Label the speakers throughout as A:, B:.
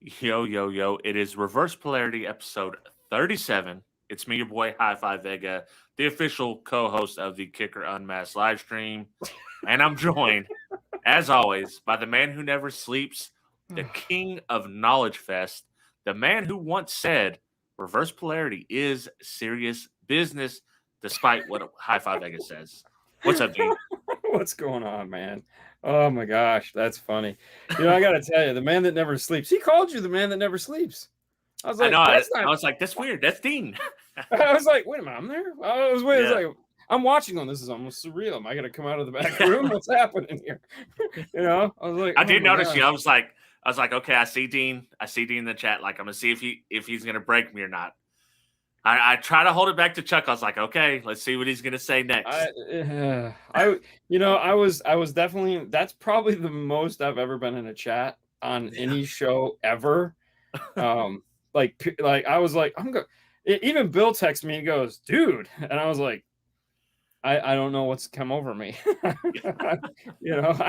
A: Yo, yo, yo. It is Reverse Polarity episode 37. It's me, your boy, HifiVega, the official co host of the Kicker Unmasked live stream. And I'm joined, as always, by the man who never sleeps, the king of Knowledge Fest, the man who once said Reverse Polarity is serious business, despite what HifiVega says. What's up, Dean?
B: What's going on, man? Oh my gosh, that's funny. I got to tell you, the man that never sleeps. He called you the man that never sleeps. I was
A: I
B: like,
A: know.
B: that's
A: I
B: not.
A: was like, that's weird. That's Dean.
B: I was like, wait a minute, I'm there. I was waiting.
A: Yeah.
B: Like, I'm watching on. This is almost surreal. Am I gonna come out of the back room? What's happening here? I was like,
A: I
B: oh
A: did
B: my
A: notice
B: gosh.
A: you. I was like, okay, I see Dean. I see Dean in the chat. Like, I'm gonna see if he's gonna break me or not. I try to hold it back to Chuck. I was like, okay, let's see what he's gonna say next.
B: I was definitely. That's probably the most I've ever been in a chat on any show ever. Like I was like, I'm going. Even Bill texted me and goes, dude, and I was like, I don't know what's come over me. I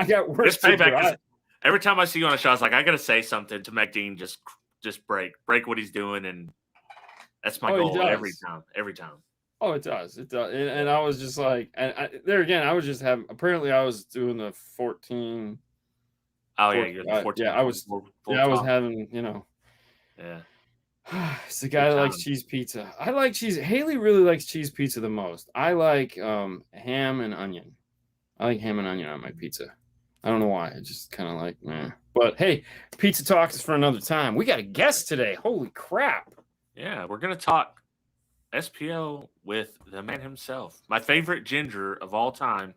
B: got worse.
A: This payback. Every time I see you on a show, I was like, I gotta say something to make Dean just break what he's doing, and that's my goal every time. Every time.
B: Oh, it does. It does. And I was just like, there again, I was just having. Apparently, I was doing the 14.
A: Oh yeah, you're the 14.
B: Yeah, I was. I was having.
A: Yeah.
B: It's the guy that likes cheese pizza. I like cheese. Haley really likes cheese pizza the most. I like ham and onion. I like ham and onion on my pizza. I don't know why. I just kind of like, meh. But hey, pizza talk is for another time. We got a guest today. Holy crap.
A: Yeah, we're going to talk SPL with the man himself. My favorite ginger of all time,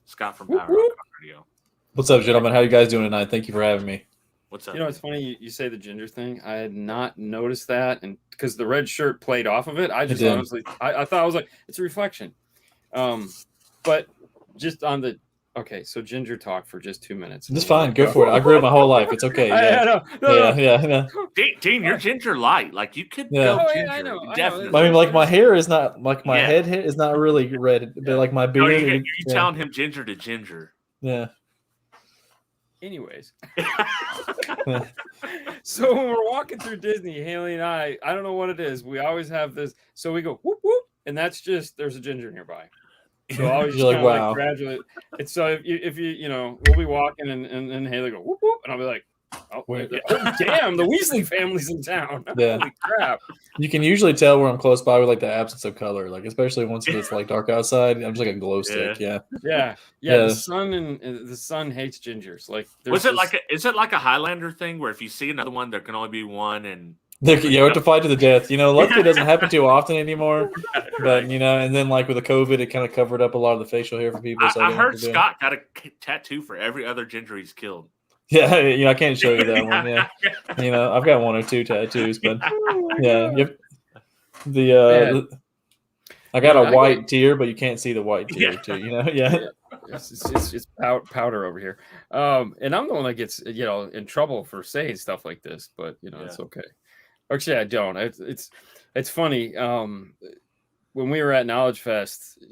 A: Scott from PowerHogg Radio.
C: What's up, gentlemen? How you guys doing tonight? Thank you for having me.
A: What's up?
B: It's funny you say the ginger thing. I had not noticed that, and because the red shirt played off of it, I just honestly, I thought I was like, it's a reflection. But just on the so ginger talk for just 2 minutes.
C: It's fine. Go for it. I grew up my whole life. It's okay. Yeah. Yeah.
A: Dean, you're ginger light. Like you could go ginger.
B: I know.
A: Definitely.
C: I mean, like my hair is not like my head is not really red, but like my beard.
A: You're telling him ginger to ginger.
C: Yeah.
B: Anyways, so when we're walking through Disney, Haley and I don't know what it is. We always have this. So we go whoop whoop, and that's just there's a ginger nearby. So I always
C: like, wow.
B: Gradually. It's so if you we'll be walking and Haley go whoop whoop, and I'll be like, oh damn, the Weasley family's in town.
C: Yeah.
B: Holy crap.
C: You can usually tell where I'm close by with like the absence of color, like especially once it gets like dark outside. I'm just like a glow stick. Yeah.
B: The sun hates gingers. Like,
A: is it like a Highlander thing where if you see another one, there can only be one, and
C: you have to fight to the death. Luckily it doesn't happen too often anymore. But and then like with the COVID, it kind of covered up a lot of the facial hair for people. So
A: I heard Scott got a tattoo for every other ginger he's killed.
C: Yeah, I can't show you that one. Yeah, I've got one or two tattoos, but yeah, I got a white tear, but you can't see the white tear too.
B: It's powder over here, and I'm the one that gets in trouble for saying stuff like this, but it's okay. Actually, I don't. It's funny. When we were at Knowledge Fest,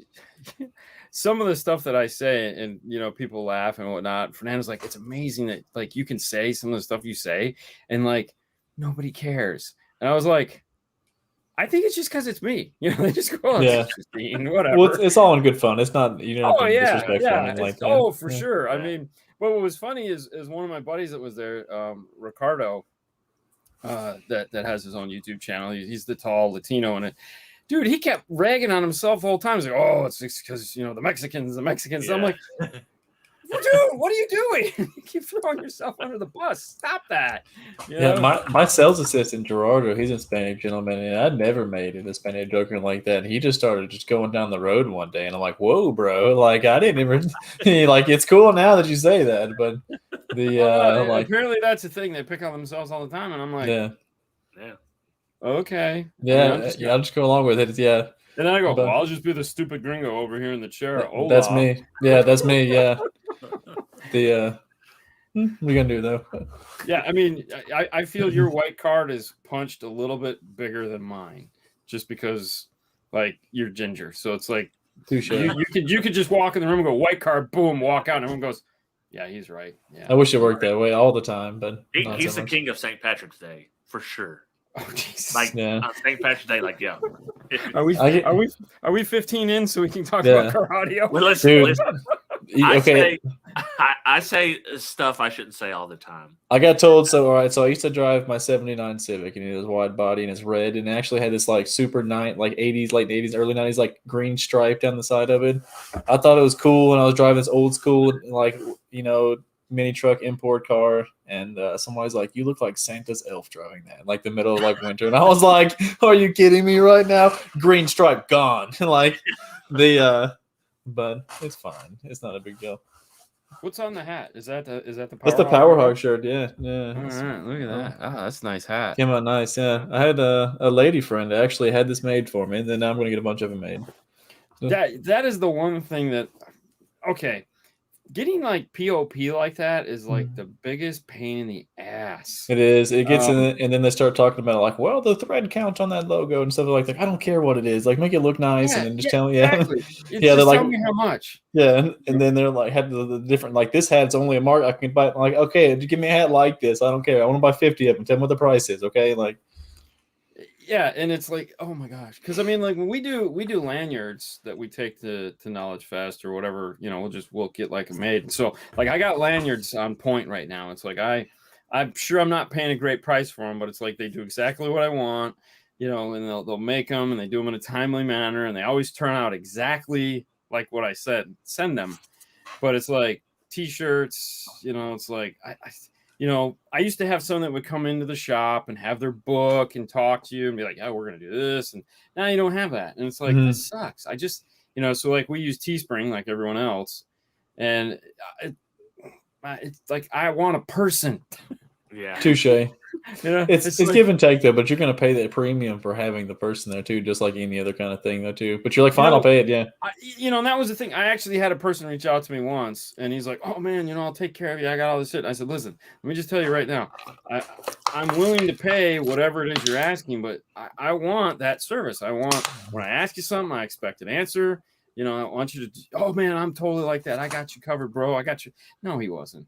B: some of the stuff that I say, and people laugh and whatnot. Fernando's like, it's amazing that like you can say some of the stuff you say, and like nobody cares. And I was like, I think it's just because it's me. They just go, it's just Dean, whatever.
C: Well, it's all in good fun. It's not disrespectful.
B: Yeah. For sure. I mean, but what was funny is one of my buddies that was there, Ricardo, that has his own YouTube channel. He's the tall Latino in it. Dude, he kept ragging on himself the whole time. He's like, oh, it's because, the Mexicans. Yeah. I'm like, dude, what are you doing? You keep throwing yourself under the bus. Stop that.
C: Yeah, my sales assistant, Gerardo, he's a Hispanic gentleman, and I never made an Hispanic joke like that. And he just started just going down the road one day, and I'm like, whoa, bro. Like, I didn't even, like, it's cool now that you say that. But
B: apparently that's the thing. They pick on themselves all the time. And I'm like, yeah. Okay.
C: Yeah, I'll just go along with it. Yeah.
B: And then I go, I'll just be the stupid gringo over here in the chair.
C: That's me. Yeah, that's me. Yeah. What are you gonna do though?
B: Yeah, I mean, I feel your white card is punched a little bit bigger than mine, just because like you're ginger. So it's like you could just walk in the room and go white card, boom, walk out, and everyone goes, Yeah, he's right. Yeah,
C: I wish it worked that way all the time, but
A: He's
C: so
A: the
C: much.
A: king of St. Patrick's Day for sure.
B: Oh Jesus!
A: Like
C: Yeah.
A: on St. Patrick's Day, like yo.
B: Are we 15 in so we can talk
C: Yeah.
B: about car audio?
A: Well, listen.
C: Dude. Okay.
A: I say stuff I shouldn't say all the time.
C: I got told so. All right, so I used to drive my '79 Civic, and it was wide body and it's red, and it actually had this like super like '80s, late '80s, early '90s, like green stripe down the side of it. I thought it was cool, and I was driving this old school, like mini truck import car, and somebody's like, "You look like Santa's elf driving that," like the middle of like winter, and I was like, "Are you kidding me right now? Green stripe gone." Like but it's fine. It's not a big deal.
B: What's on the hat? Is that the
C: That's the
B: PowerHogg
C: PowerHogg shirt. Yeah.
B: All right, look at that. Oh, that's a nice hat.
C: Came out nice. Yeah. I had a lady friend that actually had this made for me, and then now I'm going to get a bunch of them made.
B: That is the one thing that, okay, getting like POP like that is like the biggest pain in the ass.
C: It is. It gets in it, and then they start talking about like, well, the thread count on that logo and stuff like that. I don't care what it is. Like, make it look nice, and then just tell me.
B: Exactly.
C: Yeah, they're like,
B: tell me how much.
C: Yeah, and then they're like, had the different, like, this hat's only a mark. I can buy. Like, okay, give me a hat like this. I don't care. I want to buy 50 of them. Tell me what the price is. Okay, like.
B: Yeah, and it's like, oh my gosh, because I mean, like when we do lanyards that we take to Knowledge Fest or whatever, we'll get like made. So like I got lanyards on point right now. It's like I'm sure I'm not paying a great price for them, but it's like they do exactly what I want, and they'll make them and they do them in a timely manner and they always turn out exactly like what I said. Send them, but it's like t-shirts, it's like I used to have someone that would come into the shop and have their book and talk to you and be like, yeah, we're going to do this. And now you don't have that. And it's like, this sucks. I just, so like we use Teespring like everyone else. And it's like, I want a person.
A: Yeah.
C: Touche. It's
B: like,
C: give and take though, but you're going to pay that premium for having the person there too, just like any other kind of thing though too. But you're like, fine, I'll pay it. Yeah.
B: And that was the thing. I actually had a person reach out to me once, and he's like, "Oh man, I'll take care of you. I got all this shit." I said, "Listen, let me just tell you right now, I'm willing to pay whatever it is you're asking, but I want that service. I want when I ask you something, I expect an answer. I want you to. Oh man, I'm totally like that. I got you covered, bro. I got you." No, he wasn't.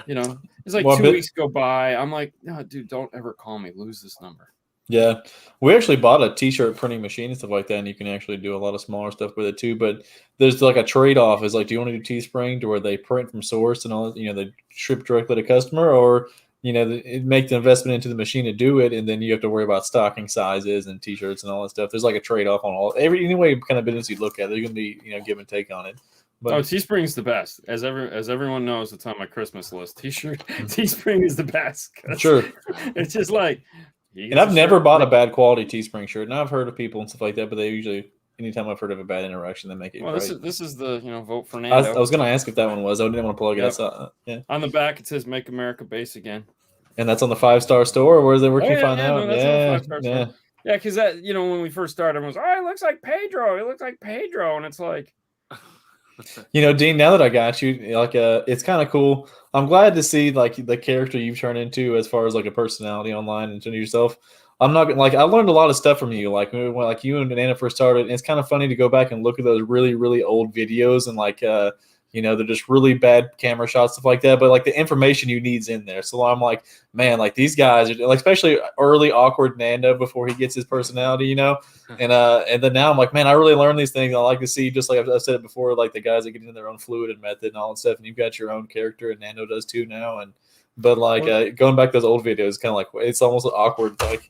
B: It's like 2 weeks go by. I'm like, no, dude, don't ever call me. Lose this number.
C: Yeah. We actually bought a t-shirt printing machine and stuff like that, and you can actually do a lot of smaller stuff with it too. But there's like a trade-off. Is like, do you want to do Teespring to where they print from source and all, they ship directly to customer, or make the investment into the machine to do it, and then you have to worry about stocking sizes and t-shirts and all that stuff. There's like a trade-off on any way kind of business you look at. There's gonna be give and take on it. But,
B: Teespring's the best. As everyone knows, it's on my Christmas list. Teespring is the best.
C: Sure.
B: It's just like,
C: and I've never bought a bad quality Teespring shirt, and I've heard of people and stuff like that, but they usually, anytime I've heard of a bad interaction, they make it.
B: Well,
C: right.
B: this is the vote for Nando.
C: I was going to ask if that one was. I didn't want to plug it. Yeah.
B: On the back it says "Make America Base Again," and
C: that's on the 5-star store. Or where can you find that?
B: Yeah, because that when we first started, everyone was, "Oh, it looks like Pedro. It looks like Pedro," and it's like.
C: Dean, now that I got you, like, it's kind of cool. I'm glad to see like the character you've turned into as far as like a personality online and to yourself. I'm not like, I learned a lot of stuff from you. Like when you and Anna first started, and it's kind of funny to go back and look at those really, really old videos and like, they're just really bad camera shots, stuff like that. But like the information you need's in there. So I'm like, man, like these guys are like, especially early awkward Nando before he gets his personality, and then now I'm like, man, I really learned these things. I like to see, just like I've said it before, like the guys that get into their own fluid and method and all that stuff. And you've got your own character, and Nando does too now. But going back to those old videos, kind of like it's almost awkward, like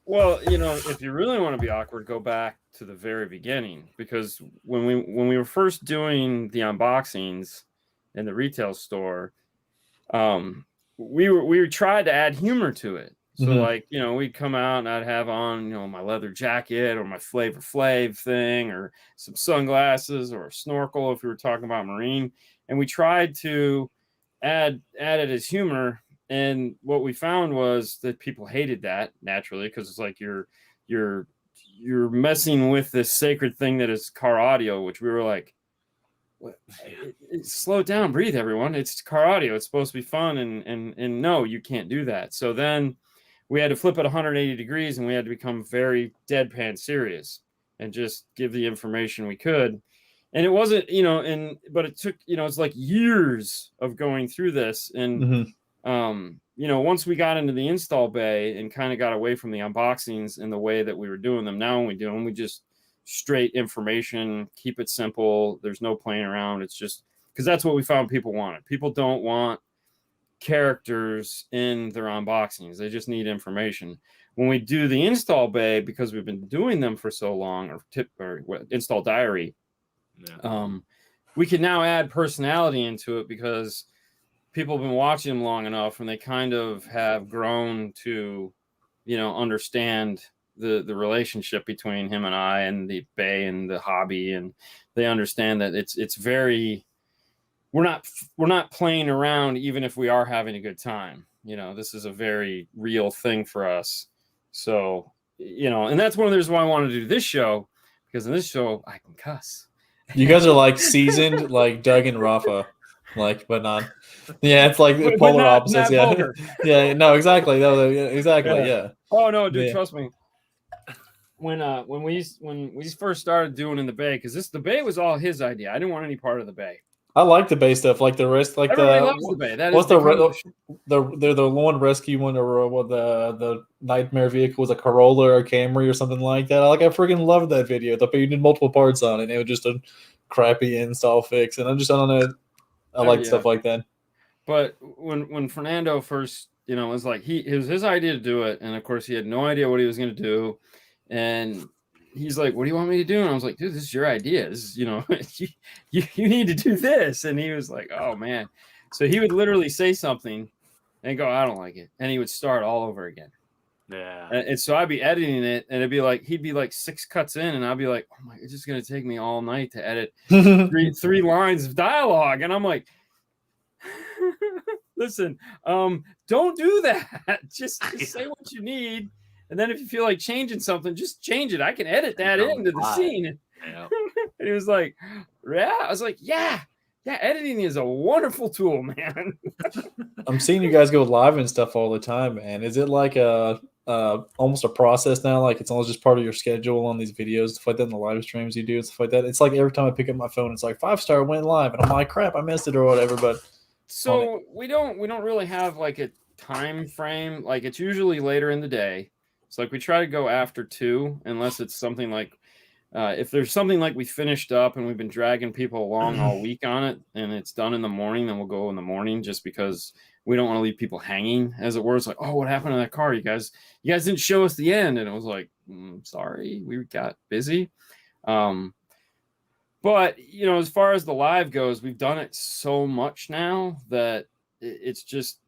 B: Well, if you really want to be awkward, go back to the very beginning, because when we were first doing the unboxings in the retail store, we tried to add humor to it. So we'd come out and I'd have on my leather jacket or my Flavor Flav thing or some sunglasses or a snorkel if we were talking about marine, and we tried to add it as humor. And what we found was that people hated that naturally, because it's like you're messing with this sacred thing that is car audio, which we were like, slow down, breathe, everyone. It's car audio. It's supposed to be fun, and no, you can't do that. So then we had to flip it 180 degrees, and we had to become very deadpan serious and just give the information we could. and it wasn't, you know, but it took, you know, it's like years of going through this. And, you know, once we got into the install bay and kind of got away from the unboxings and the way that we were doing them, now when we do them, we just straight information, keep it simple. There's no playing around. It's just, because that's what we found people wanted. People don't want characters in their unboxings. They just need information. When we do the install bay, because we've been doing them for so long, or install diary, we can now add personality into it because people have been watching them long enough and they kind of have grown to, you know, understand the relationship between him and I and the bay and the hobby, and they understand that it's very, we're not playing around even if we are having a good time. You know, this is a very real thing for us. So, you know, and that's one of the reasons why I want to do this show, because in this show I can cuss.
C: You guys are like seasoned, like Doug and Rafa, like, but not. Yeah, it's like polar opposites. Yeah, vulgar. Yeah, no, exactly. No, exactly. Yeah.
B: Oh no, dude, trust me. When we first started doing in the bay, because the bay was all his idea. I didn't want any part of the bay.
C: I like the bay stuff, like the rest, like
B: everybody loves the bay. That
C: what's the one rescue one, or the nightmare vehicle was a Corolla or a Camry or something like that. I freaking loved that video. You did multiple parts on it, and it was just a crappy install fix, and I don't know. I like stuff like that.
B: But when Fernando first, you know, was like it was his idea to do it, and of course he had no idea what he was going to do, and he's like, "What do you want me to do?" And I was like, "Dude, this is your idea. This is, you know, you need to do this." And he was like, "Oh man!" So he would literally say something and go, "I don't like it," and he would start all over again.
A: Yeah.
B: And so I'd be editing it, and it'd be like he'd be like 6 cuts in, and I'd be like, "Oh my, it's just gonna take me all night to edit three lines of dialogue," and I'm like, "Listen, don't do that. Just say what you need." And then if you feel like changing something, just change it. I can edit that into the scene. Yeah. And he was like, yeah. I was like, yeah, editing is a wonderful tool, man.
C: I'm seeing you guys go live and stuff all the time, man. Is it like almost a process now? Like it's almost just part of your schedule on these videos, stuff like that, in the live streams you do and stuff like that? It's like every time I pick up my phone, it's like 5-star went live, and I'm like, crap, I missed it or whatever. But
B: so we don't really have like a time frame. Like it's usually later in the day. It's like we try to go after 2, unless it's something like if there's something like we finished up and we've been dragging people along all week on it and it's done in the morning, then we'll go in the morning, just because we don't want to leave people hanging, as it were. It's like, oh, what happened to that car? You guys didn't show us the end. And it was like, sorry, we got busy. But, you know, as far as the live goes, we've done it so much now that it's just,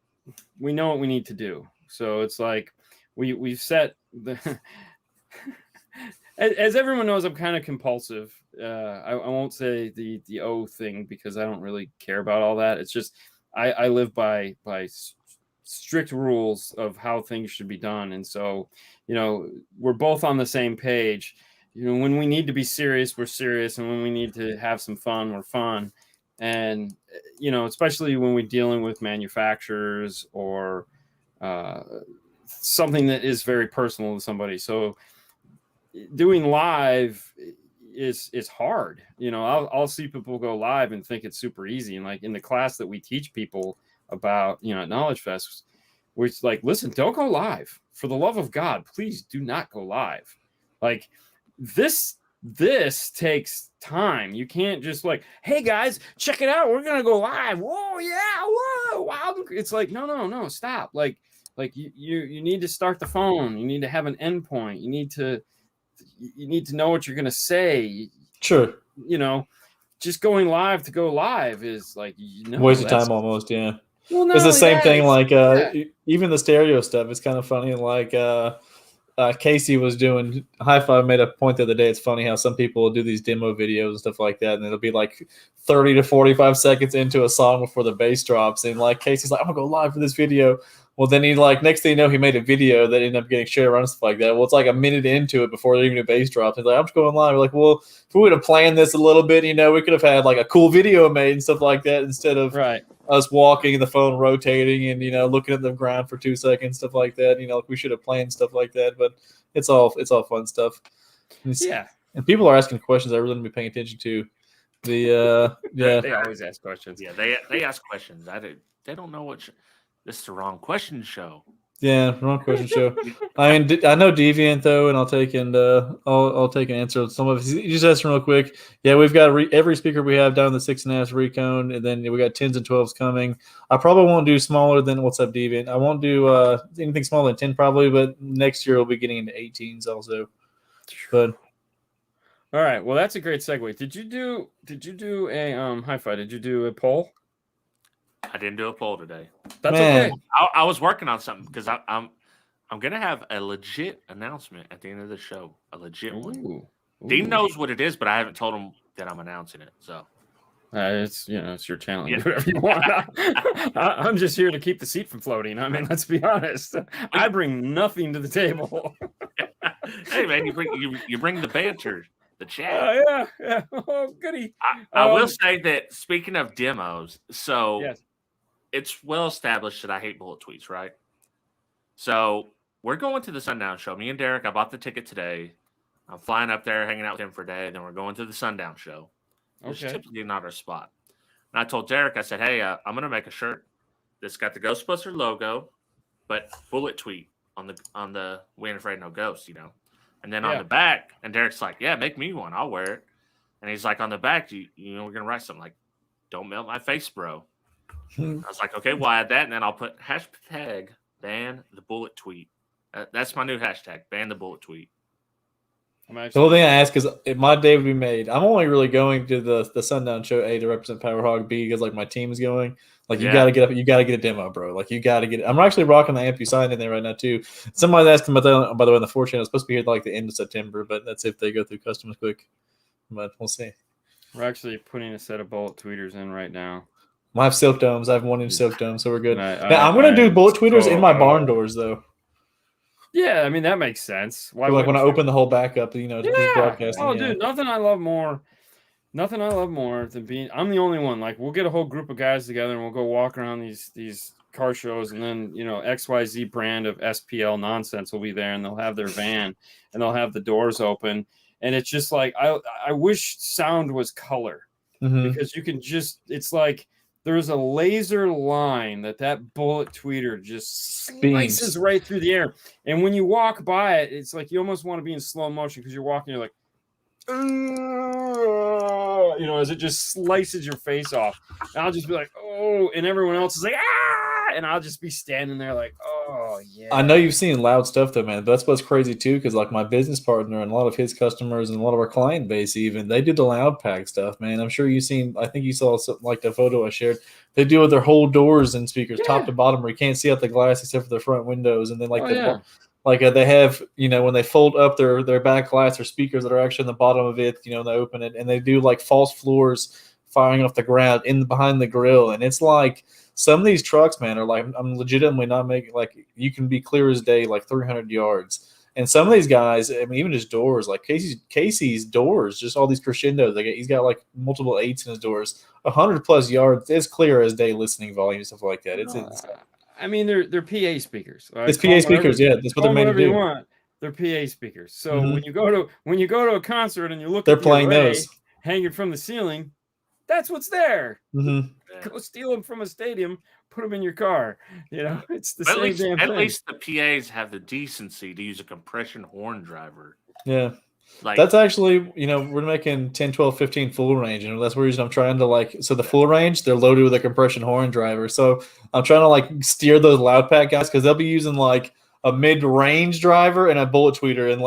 B: we know what we need to do. So it's like, we've set the as everyone knows, I'm kind of compulsive. I won't say the O thing, because I don't really care about all that. It's just I live by strict rules of how things should be done, and so, you know, we're both on the same page. You know, when we need to be serious, we're serious, and when we need to have some fun, we're fun. And, you know, especially when we're dealing with manufacturers or something that is very personal to somebody. So doing live is hard. You know, I'll see people go live and think it's super easy. And like in the class that we teach people about, you know, at Knowledge Fest, we're like, listen, don't go live. For the love of God, please do not go live. Like this takes time. You can't just like, hey guys, check it out, we're gonna go live. Whoa, yeah, whoa, wow. It's like, no, stop. Like you need to start the phone. You need to have an endpoint. You need to know what you're going to say.
C: Sure.
B: You know, just going live to go live is like,
C: waste of time almost. Yeah.
B: Well,
C: it's the same thing. Like even the stereo stuff. It's kind of funny. Like Casey was doing. Hi-Fi made a point the other day. It's funny how some people do these demo videos and stuff like that, and it'll be like 30 to 45 seconds into a song before the bass drops, and like Casey's like, I'm gonna go live for this video. Well, then he like next thing you know, he made a video that ended up getting shared around and stuff like that. Well, it's like a minute into it before even a bass drops. He's like, I'm just going live. We're like, well, if we would have planned this a little bit, you know, we could have had like a cool video made and stuff like that instead of us walking and the phone rotating and, you know, looking at the ground for 2 seconds, stuff like that. You know, we should have planned stuff like that, but it's all fun stuff. And people are asking questions I really need to be paying attention to. Yeah.
B: They always ask questions.
A: Yeah, they ask questions. They don't know what. This is the wrong question show.
C: Yeah, wrong question show. I mean, I know Deviant though, and I'll take an answer. Some of you just ask real quick. Yeah, we've got every speaker we have down the 6.5 recon, and then we got 10s and 12s coming. I probably won't do smaller than what's up, Deviant. I won't do anything smaller than 10 probably, but next year we'll be getting into 18s also. But
B: all right, well that's a great segue. Did you do a hi-fi? Did you do a poll?
A: I didn't do a poll today.
B: That's
C: Man.
B: okay.
A: I was working on something because I'm gonna have a legit announcement at the end of the show. A legit one.
B: Ooh.
A: Dean knows what it is, but I haven't told him that I'm announcing it. So
B: it's it's your channel. You
A: Yeah.
B: do whatever you want. I'm just here to keep the seat from floating. I mean, let's be honest. I bring nothing to the table.
A: Hey man, you bring the banter, the chat.
B: Yeah. Oh, goody.
A: I will say that speaking of demos, so
B: Yes.
A: it's well established that I hate bullet tweets, right? So we're going to the Sundown show. Me and Derek, I bought the ticket today. I'm flying up there, hanging out with him for a day. Then we're going to the Sundown show. Which is typically not our spot. And I told Derek, I said, hey, I'm going to make a shirt that's got the Ghostbuster logo, but bullet tweet on the We Ain't Afraid No Ghosts, And then on the back, and Derek's like, yeah, make me one. I'll wear it. And he's like, on the back, we're going to write something like, don't melt my face, bro. I was like, okay, well, add that. And then I'll put hashtag ban the bullet tweet. That's my new hashtag, ban the bullet tweet.
C: The whole thing I ask is if my day would be made. I'm only really going to the Sundown show A to represent PowerHogg, B because like my team is going. Like you gotta get up, you gotta get a demo, bro. Like you gotta get it. I'm actually rocking the amp you signed in there right now too. Somebody's asking about that, by the way, on the 4 channel. It's supposed to be here like the end of September, but that's if they go through customs quick. But we'll see.
B: We're actually putting a set of bullet tweeters in right now.
C: I have silk domes. I have 1-inch silk domes, so we're good.
B: Now,
C: I'm gonna do bullet tweeters in my barn doors though.
B: Yeah, I mean that makes sense. Why?
C: So, like when I open the whole back up, to do broadcasting.
B: Oh, dude, nothing I love more than being. I'm the only one. Like we'll get a whole group of guys together and we'll go walk around these car shows, and then XYZ brand of SPL nonsense will be there, and they'll have their van and they'll have the doors open, and it's just like I wish sound was color because you can just. It's like. There's a laser line that bullet tweeter just slices right through the air. And when you walk by it, it's like you almost want to be in slow motion because you're walking, you're like, as it just slices your face off. And I'll just be like, oh, and everyone else is like, ah, and I'll just be standing there like, oh, yeah.
C: I know you've seen loud stuff though, man. That's what's crazy too, because like my business partner and a lot of his customers and a lot of our client base, even they do the loud pack stuff, man. I'm sure you've seen. I think you saw like the photo I shared. They do with their whole doors and speakers, top to bottom, where you can't see out the glass except for the front windows, and then they have when they fold up their back glass or speakers that are actually in the bottom of it, they open it and they do like false floors firing off the ground behind the grill, and it's like. Some of these trucks, man, are like I'm legitimately not making like you can be clear as day, like 300 yards. And some of these guys, I mean, even his doors, like Casey's doors, just all these crescendos. He's got like multiple 8s in his doors, 100+ yards. It's clear as day listening volume, stuff like that. It's
B: I mean, they're PA speakers.
C: It's PA speakers, yeah. That's what they're made to do.
B: You want. They're PA speakers. So when you go to a concert and you look,
C: they're
B: at
C: playing
B: array
C: those
B: hanging from the ceiling. That's what's there. Go steal them from a stadium, put them in your car. It's the same damn thing.
A: At least the PAs have the decency to use a compression horn driver.
C: Yeah. That's actually, we're making 10, 12, 15 full range. And that's the reason I'm trying to so the full range, they're loaded with a compression horn driver. So I'm trying to steer those loud pack guys because they'll be using a mid-range driver and a bullet tweeter, and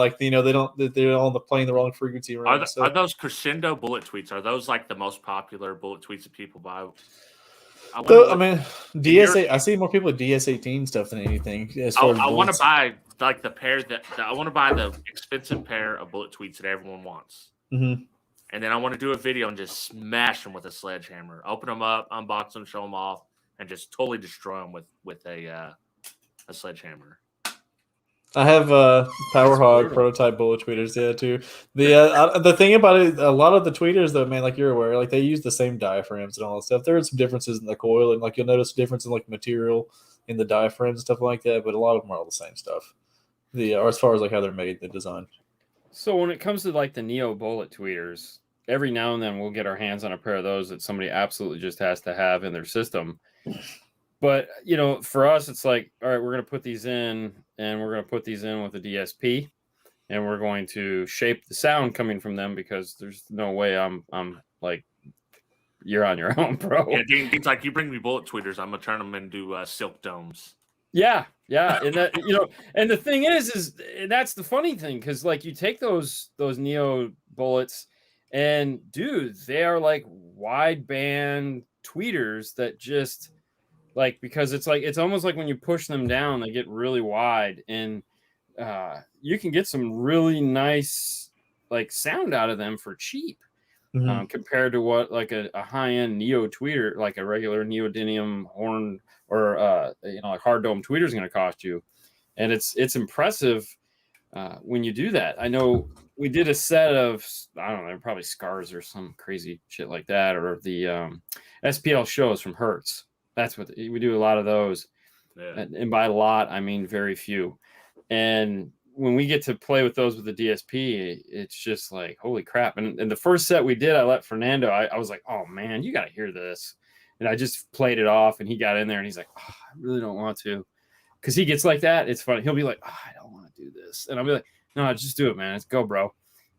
C: they're all playing the wrong frequency range.
A: Are those crescendo bullet tweets? Are those like the most popular bullet tweets that people buy?
C: DSA. I see more people with DS18 stuff than anything.
A: I want to buy the pair I want to buy the expensive pair of bullet tweets that everyone wants, and then I want to do a video and just smash them with a sledgehammer. Open them up, unbox them, show them off, and just totally destroy them with a sledgehammer.
C: I have PowerHogg prototype bullet tweeters, too. The thing about it, a lot of the tweeters, though, man, like you're aware, they use the same diaphragms and all that stuff. There are some differences in the coil, and you'll notice a difference in material in the diaphragms and stuff like that. But a lot of them are all the same stuff. Or as far as how they're made, the design.
B: So when it comes to the Neo bullet tweeters, every now and then we'll get our hands on a pair of those that somebody absolutely just has to have in their system. But, you know, for us, it's like, all right, we're going to put these in, and we're going to put these in with a DSP, and we're going to shape the sound coming from them, because there's no way I'm like, you're on your own, bro.
A: Yeah, Dean's like, you bring me bullet tweeters, I'm gonna turn them into silk domes.
B: Yeah, and that, you know, and the thing is that's the funny thing, because like you take those Neo bullets, and dude, they are like wideband tweeters that just like, because it's like, it's almost like when you push them down, they get really wide, and you can get some really nice like sound out of them for cheap. Compared to what like a high-end Neo tweeter, like a regular neodymium horn or you know, like hard dome tweeter is going to cost you. And it's impressive when you do that. I know we did a set of, I don't know, probably Scars or some crazy shit like that, or the SPL shows from Hertz. That's what we do, a lot of those. Yeah. And by a lot, I mean very few. And when we get to play with those with the DSP, it's just like, holy crap. And the first set we did, I let Fernando, I was like, oh man, you got to hear this. And I just played it off, and he got in there and he's like, oh, I really don't want to. Because he gets like that. It's funny. He'll be like, oh, I don't want to do this. And I'll be like, no, just do it, man. Let's go, bro.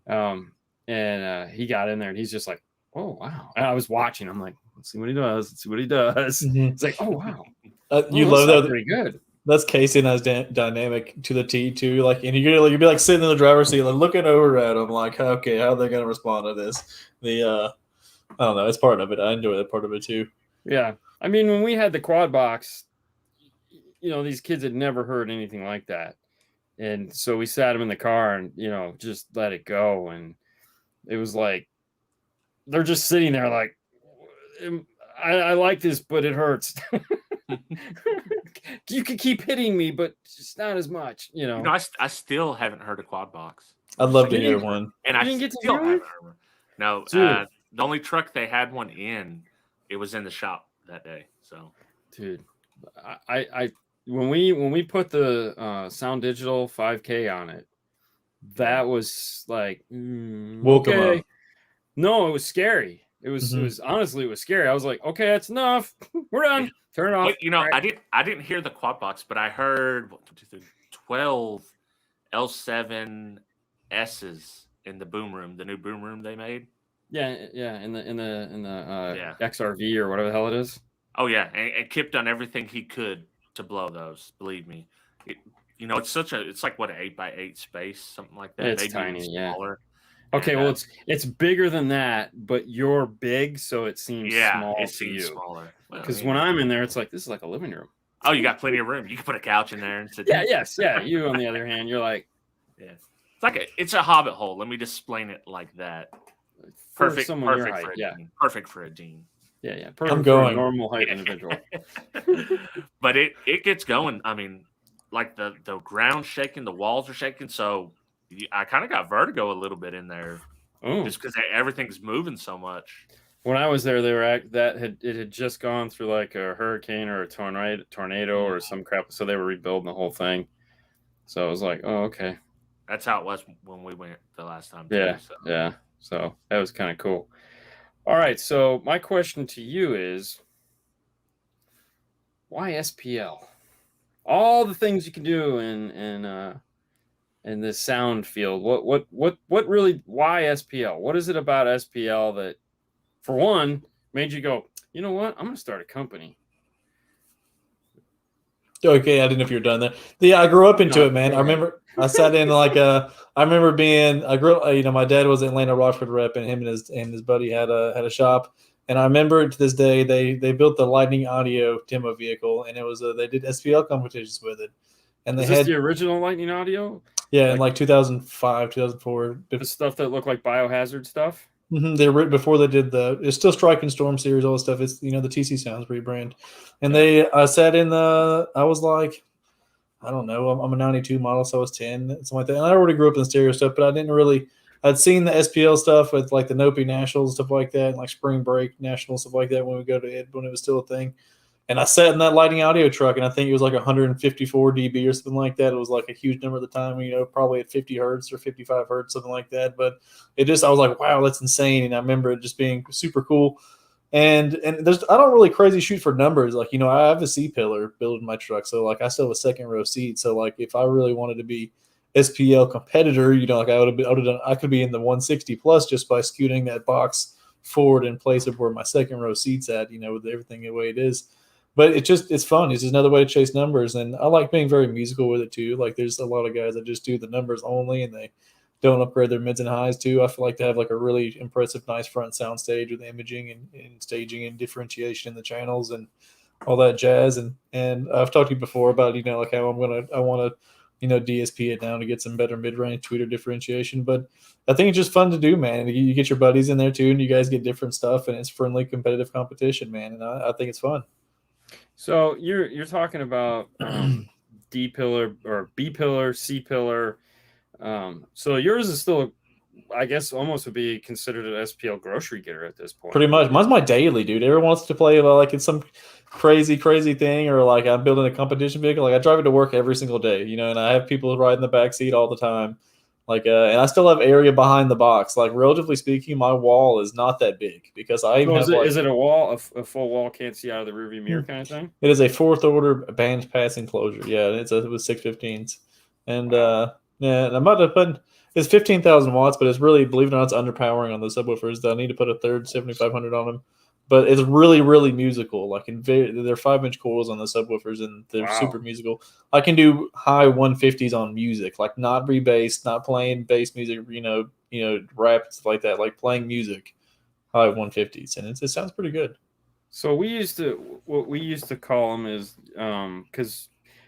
B: And he got in there and he's just like, oh, wow. And I was watching. I'm like, let's see what he does. Let's see what he does. It's like, oh, wow.
C: You love that.
B: Pretty good.
C: That's Casey and his dynamic to the T too. Like, and you'd be like sitting in the driver's seat, like looking over at them, like, okay, how are they gonna respond to this? I don't know. It's part of it. I enjoy that part of it too.
B: Yeah, I mean, when we had the quad box, you know, these kids had never heard anything like that, and so we sat them in the car and, you know, just let it go, and it was like they're just sitting there like, I like this, but it hurts. You can keep hitting me, but just not as much, you know.
A: I still haven't heard a quad box.
C: I'd love to hear one.
A: And I still haven't heard one. No, the only truck they had one in, it was in the shop that day. So, dude,
B: I when we put the Sound Digital 5K on it, that was like, okay. No, it was scary. It was honestly, it was scary. I was like, okay, that's enough. We're done. Turn it off.
A: But, you know, right. I didn't hear the quad box, but I heard 12 L7 S's in the boom room, the new boom room they made.
B: Yeah, in the XRV or whatever the hell it is.
A: Oh yeah, and Kip done everything he could to blow those. Believe me, you know, it's like what, an 8x8 space, something like that.
B: It's
A: maybe
B: tiny,
A: smaller.
B: Okay, and, well, it's bigger than that, but you're big, so it seems small. It seems
A: smaller.
B: Because when I'm in there, it's like, this is like a living room.
A: Oh, you got plenty of room. You can put a couch in there and sit.
B: Yeah, yeah. You, on the other hand, you're like,
A: it's a hobbit hole. Let me just explain it like that. Perfect for a dean.
B: Yeah. Perfect for a normal height individual.
A: But it gets going. I mean, like the ground's shaking, the walls are shaking, so I kind of got vertigo a little bit in there, just because everything's moving so much.
B: When I was there, it had just gone through like a hurricane or a tornado or some crap, so they were rebuilding the whole thing. So I was like, oh, okay.
A: That's how it was when we went the last time.
B: Yeah, yeah. So that was kind of cool. All right, so my question to you is, why SPL? All the things you can do in this sound field. What really? Why SPL? What is it about SPL that, for one, made you go, you know what? I'm going to start a company.
C: Okay, I didn't know if you were done there. Yeah, I grew up into it, man. I remember I sat in I grew up, you know, my dad was in Atlanta Rockford rep, and him and his buddy had a shop. And I remember to this day they built the Lightning Audio demo vehicle, and it was they did SPL competitions with it. And they had
B: the original Lightning Audio.
C: Yeah, in like 2005, 2004.
B: The stuff that looked like Biohazard stuff.
C: They were before they did it's still Strike and Storm series, all this stuff. It's, you know, the TC Sounds rebrand. And I sat in I was like, I don't know, I'm a 92 model, so I was 10, something like that. And I already grew up in the stereo stuff, but I didn't really, I'd seen the SPL stuff with like the Nopi Nationals, stuff like that, and like Spring Break Nationals, stuff like that when we go to it, when it was still a thing. And I sat in that lighting audio truck, and I think it was like 154 dB or something like that. It was like a huge number at the time, probably at 50 hertz or 55 hertz, something like that. But I was like, wow, that's insane. And I remember it just being super cool. And I don't really crazy shoot for numbers. Like, I have a C-pillar built in my truck. So like I still have a second row seat. So like if I really wanted to be SPL competitor, like I could be in the 160 plus just by scooting that box forward in place of where my second row seat's at, with everything the way it is. But it's fun. It's just another way to chase numbers. And I like being very musical with it too. Like there's a lot of guys that just do the numbers only and they don't upgrade their mids and highs too. I feel like they have like a really impressive, nice front sound stage with imaging and staging and differentiation in the channels and all that jazz. And I've talked to you before about, like how I want to, DSP it down to get some better mid-range tweeter differentiation. But I think it's just fun to do, man. You get your buddies in there too, and you guys get different stuff, and it's friendly, competitive competition, man. And I think it's fun.
B: So you're talking about D pillar or B pillar, C pillar. So yours is still, I guess, almost would be considered an SPL grocery getter at this point.
C: Pretty much. Mine's my daily, dude. Everyone wants to play like it's some crazy thing, or like I'm building a competition vehicle. Like I drive it to work every single day, and I have people ride in the back seat all the time. Like, and I still have area behind the box. Like, relatively speaking, my wall is not that big because I even have
B: is it a wall, a full wall, can't see out of the rearview mirror kind of thing?
C: It is a 4th order band pass enclosure. Yeah, it was 615s, and yeah, and I'm about to put it's 15,000 watts, but it's really, believe it or not, it's underpowering on the subwoofers. I need to put a third 7500 on them, but it's really, really musical. Like they're 5-inch coils on the subwoofers, and they're super musical. I can do high 150s on music, like not re-bass, not playing bass music, rap stuff like that, like playing music, high 150s, and it sounds pretty good.
B: So what we used to call them is because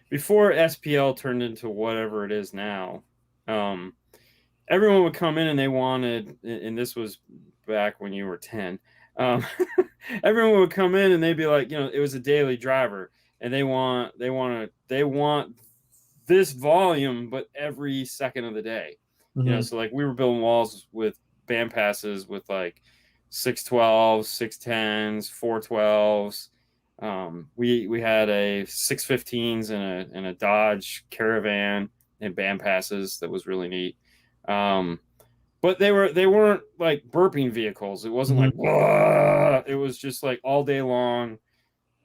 B: before SPL turned into whatever it is now, everyone would come in and they wanted, and this was back when you were 10. Everyone would come in and they'd be like, it was a daily driver, and they want this volume, but every second of the day.
C: Mm-hmm.
B: So like we were building walls with band passes with like 612s, 610s, 412s. We had a 615s and a Dodge Caravan and band passes that was really neat. But they weren't like burping vehicles. It wasn't like, whoa. It was just like all day long.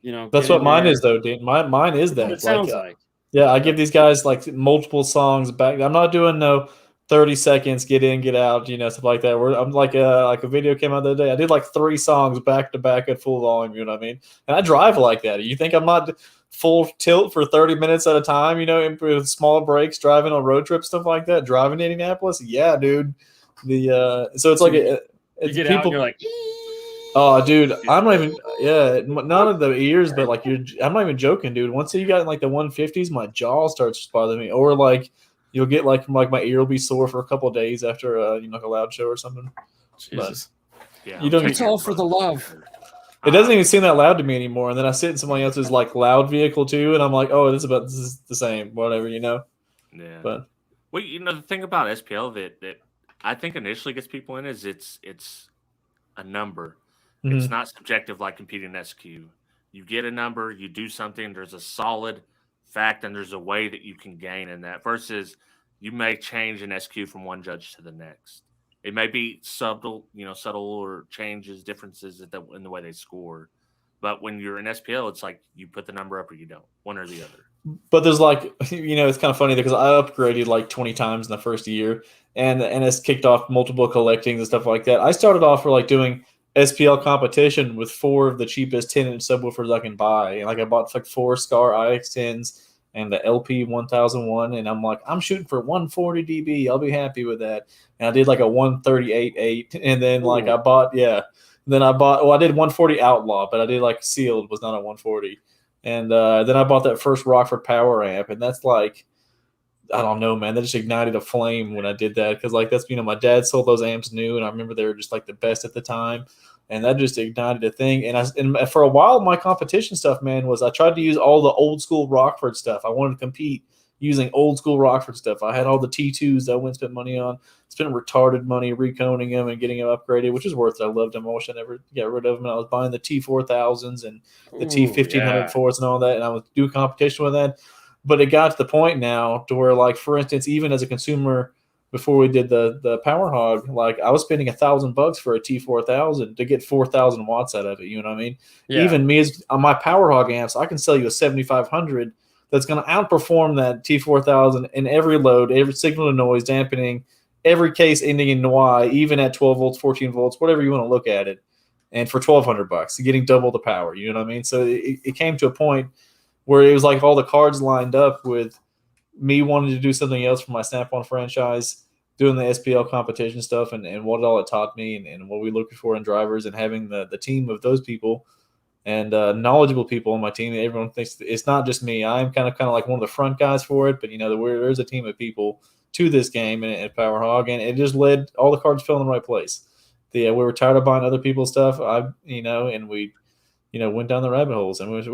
C: That's what mine is, though, Dean. Mine is that.
B: It sounds like.
C: Yeah, I give these guys like multiple songs back. I'm not doing no 30 seconds, get in, get out, stuff like that. I'm like a video came out the other day. I did like 3 songs back to back at full volume. You know what I mean? And I drive like that. You think I'm not full tilt for 30 minutes at a time? With small breaks, driving on road trips, stuff like that. Driving to Indianapolis, yeah, dude. So it's like
B: you get
C: people.
B: Out and you're like,
C: oh, dude, I'm not even. Yeah, not of the ears, but like I'm not even joking, dude. Once you got in like the 150s, my jaw starts bothering me, or like you'll get like my ear will be sore for a couple of days after like a loud show or something.
B: Jesus.
C: But yeah, you don't.
B: It's all for the love.
C: It doesn't even seem that loud to me anymore. And then I sit in somebody else's like loud vehicle too, and I'm like, oh, this is the same, whatever,
A: Yeah.
C: But
A: well, the thing about SPL that I think initially gets people in is it's a number.
C: Mm-hmm.
A: It's not subjective like competing SQ. You get a number, you do something, there's a solid fact, and there's a way that you can gain in that versus you may change an SQ from one judge to the next. It may be subtle or changes, differences in the way they score. But when you're in SPL, it's like you put the number up or you don't, one or the other.
C: But there's like, it's kind of funny because I upgraded like 20 times in the first year, and it's kicked off multiple collectings and stuff like that. I started off for like doing SPL competition with 4 of the cheapest 10-inch subwoofers I can buy. And like I bought like 4 Scar IX10s and the LP 1001, and I'm like, I'm shooting for 140 dB. I'll be happy with that. And I did like a 138.8, and then like I bought I did 140 Outlaw, but I did like Sealed was not a 140. And then I bought that first Rockford power amp, and that's like, I don't know, man. That just ignited a flame when I did that because, like, that's my dad sold those amps new, and I remember they were just like the best at the time, and that just ignited a thing. And for a while, my competition stuff, man, was I tried to use all the old school Rockford stuff. I wanted to compete, using old school Rockford stuff. I had all the T2s that I went and spent money on, spent retarded money reconing them and getting them upgraded, which is worth it. I loved them. I wish I never got rid of them. And I was buying the T4000s and the T1504s and all that, and I was doing competition with that. But it got to the point now to where, like, for instance, even as a consumer, before we did the PowerHogg, like, I was spending $1,000 for a T4000 to get 4,000 watts out of it. You know what I mean? Yeah. Even me on my PowerHogg amps, I can sell you a 7500 that's going to outperform that T4000 in every load, every signal to noise, dampening, every case ending in Y, even at 12 volts, 14 volts, whatever you want to look at it. And for $1,200, getting double the power. You know what I mean? So it came to a point where it was like all the cards lined up with me wanting to do something else for my Snap-on franchise, doing the SPL competition stuff, and what all it taught me, and what we looked for in drivers, and having the team of those people and knowledgeable people on my team. Everyone thinks it's not just me. I'm kind of like one of the front guys for it, but there's a team of people to this game and PowerHogg, and it just led, all the cards fell in the right place. We were tired of buying other people's stuff. And we went down the rabbit holes, and we've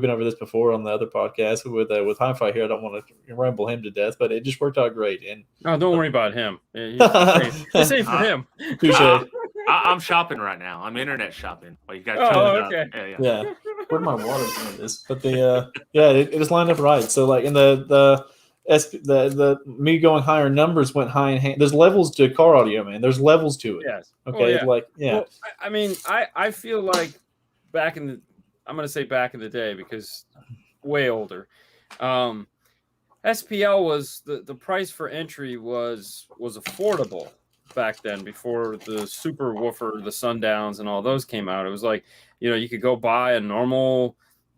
C: been over this before on the other podcast with Hi-Fi here. I don't want to ramble him to death, but it just worked out great. And
B: don't worry about him. This ain't for him.
C: I'm
B: shopping right now. I'm internet shopping.
A: Well, you got
C: okay. Yeah. Where'd my water go in this? But it just lined up right. So like in the me going higher numbers went high in hand. There's levels to car audio, man. There's levels to it.
B: Yes.
C: Okay.
B: Well, I mean, I feel like I'm going to say back in the day, because way older. SPL was the price for entry was affordable back then, before the super woofer, the Sundowns and all those came out. It was like, you could go buy a normal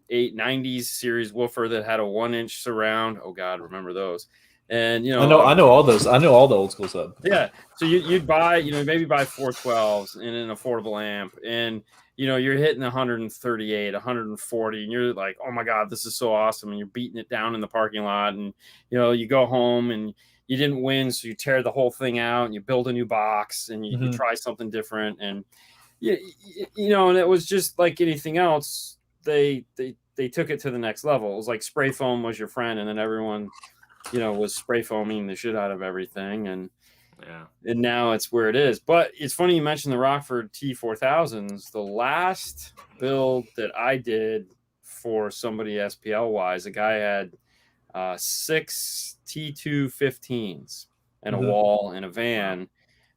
B: 890s series woofer that had a 1-inch surround. Oh God, remember those? And
C: I know all those. I know all the old school stuff.
B: Yeah. So you'd buy, maybe buy 412s in an affordable amp, and you're hitting 138, 140, and you're like, oh my God, this is so awesome. And you're beating it down in the parking lot, and you go home and you didn't win, so you tear the whole thing out and you build a new box, and you try something different. And and it was just like anything else. They took it to the next level. It was like spray foam was your friend, and then everyone was spray foaming the shit out of everything. And now it's where it is. But it's funny you mentioned the Rockford T4000s. The last build that I did for somebody SPL wise, a guy had 6 T215s and a wall and a van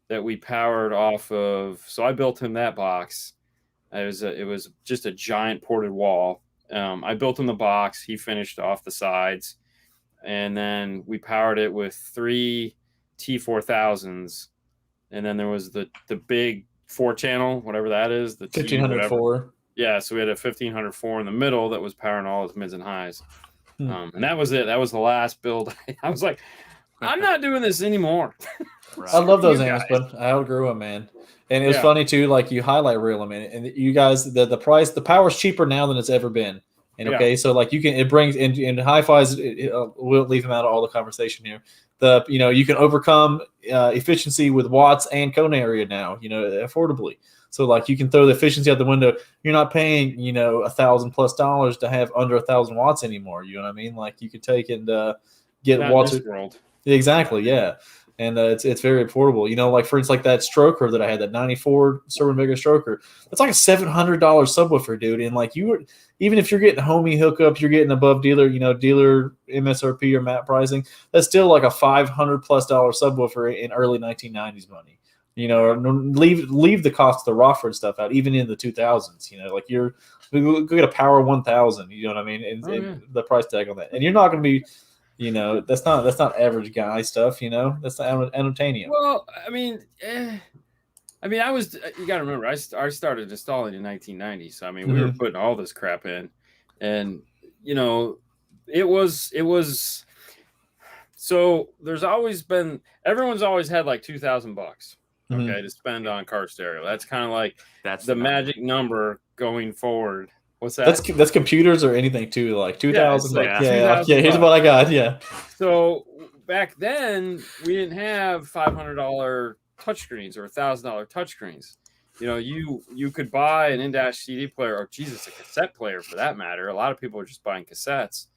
B: that we powered off of. So I built him that box. It was just a giant ported wall. I built him the box. He finished off the sides, and then we powered it with 3 T4000s, and then there was the big 4-channel, whatever that is, the
C: 1504.
B: Yeah, so we had a 1504 in the middle that was powering all his mids and highs. And that was it. That was the last build. I was like, I'm not doing this anymore.
C: Right. I love those amps, but I outgrew them, man. And it was funny too, like you highlight reel them, and you guys, the price, the power's cheaper now than it's ever been. And so like it brings in Hi-Fi's. We'll leave them out of all the conversation here. You can overcome efficiency with watts and cone area now, affordably. So like you can throw the efficiency out the window. You're not paying, $1,000+ to have under 1,000 watts anymore. You know what I mean? Like you could take and get
B: not
C: watts.
B: World.
C: Exactly. Yeah. And it's very affordable. Like for instance, like that stroker that I had, that 94 HifiVega stroker. That's like a $700 subwoofer, dude. And like even if you're getting homie hookup, you're getting above dealer, dealer MSRP or map pricing. That's still like a $500+ subwoofer in early 1990s money. Leave the cost of the Rockford stuff out, even in the 2000s. Like you're go get a Power 1000. You know what I mean? And the price tag on that, and you're not going to be. That's not average guy stuff. That's not entertaining.
B: Well, I mean, I was. You got to remember, I started installing in 1990. So I mean, we were putting all this crap in, and it was. So everyone's always had like $2,000, okay, to spend on car stereo. That's kind of like the magic number going forward. What's that?
C: That's computers or anything too, like 2,000. Here's what I got. Yeah.
B: So back then we didn't have $500 touchscreens or $1,000 touchscreens. You could buy an in-dash CD player, or a cassette player for that matter. A lot of people are just buying cassettes.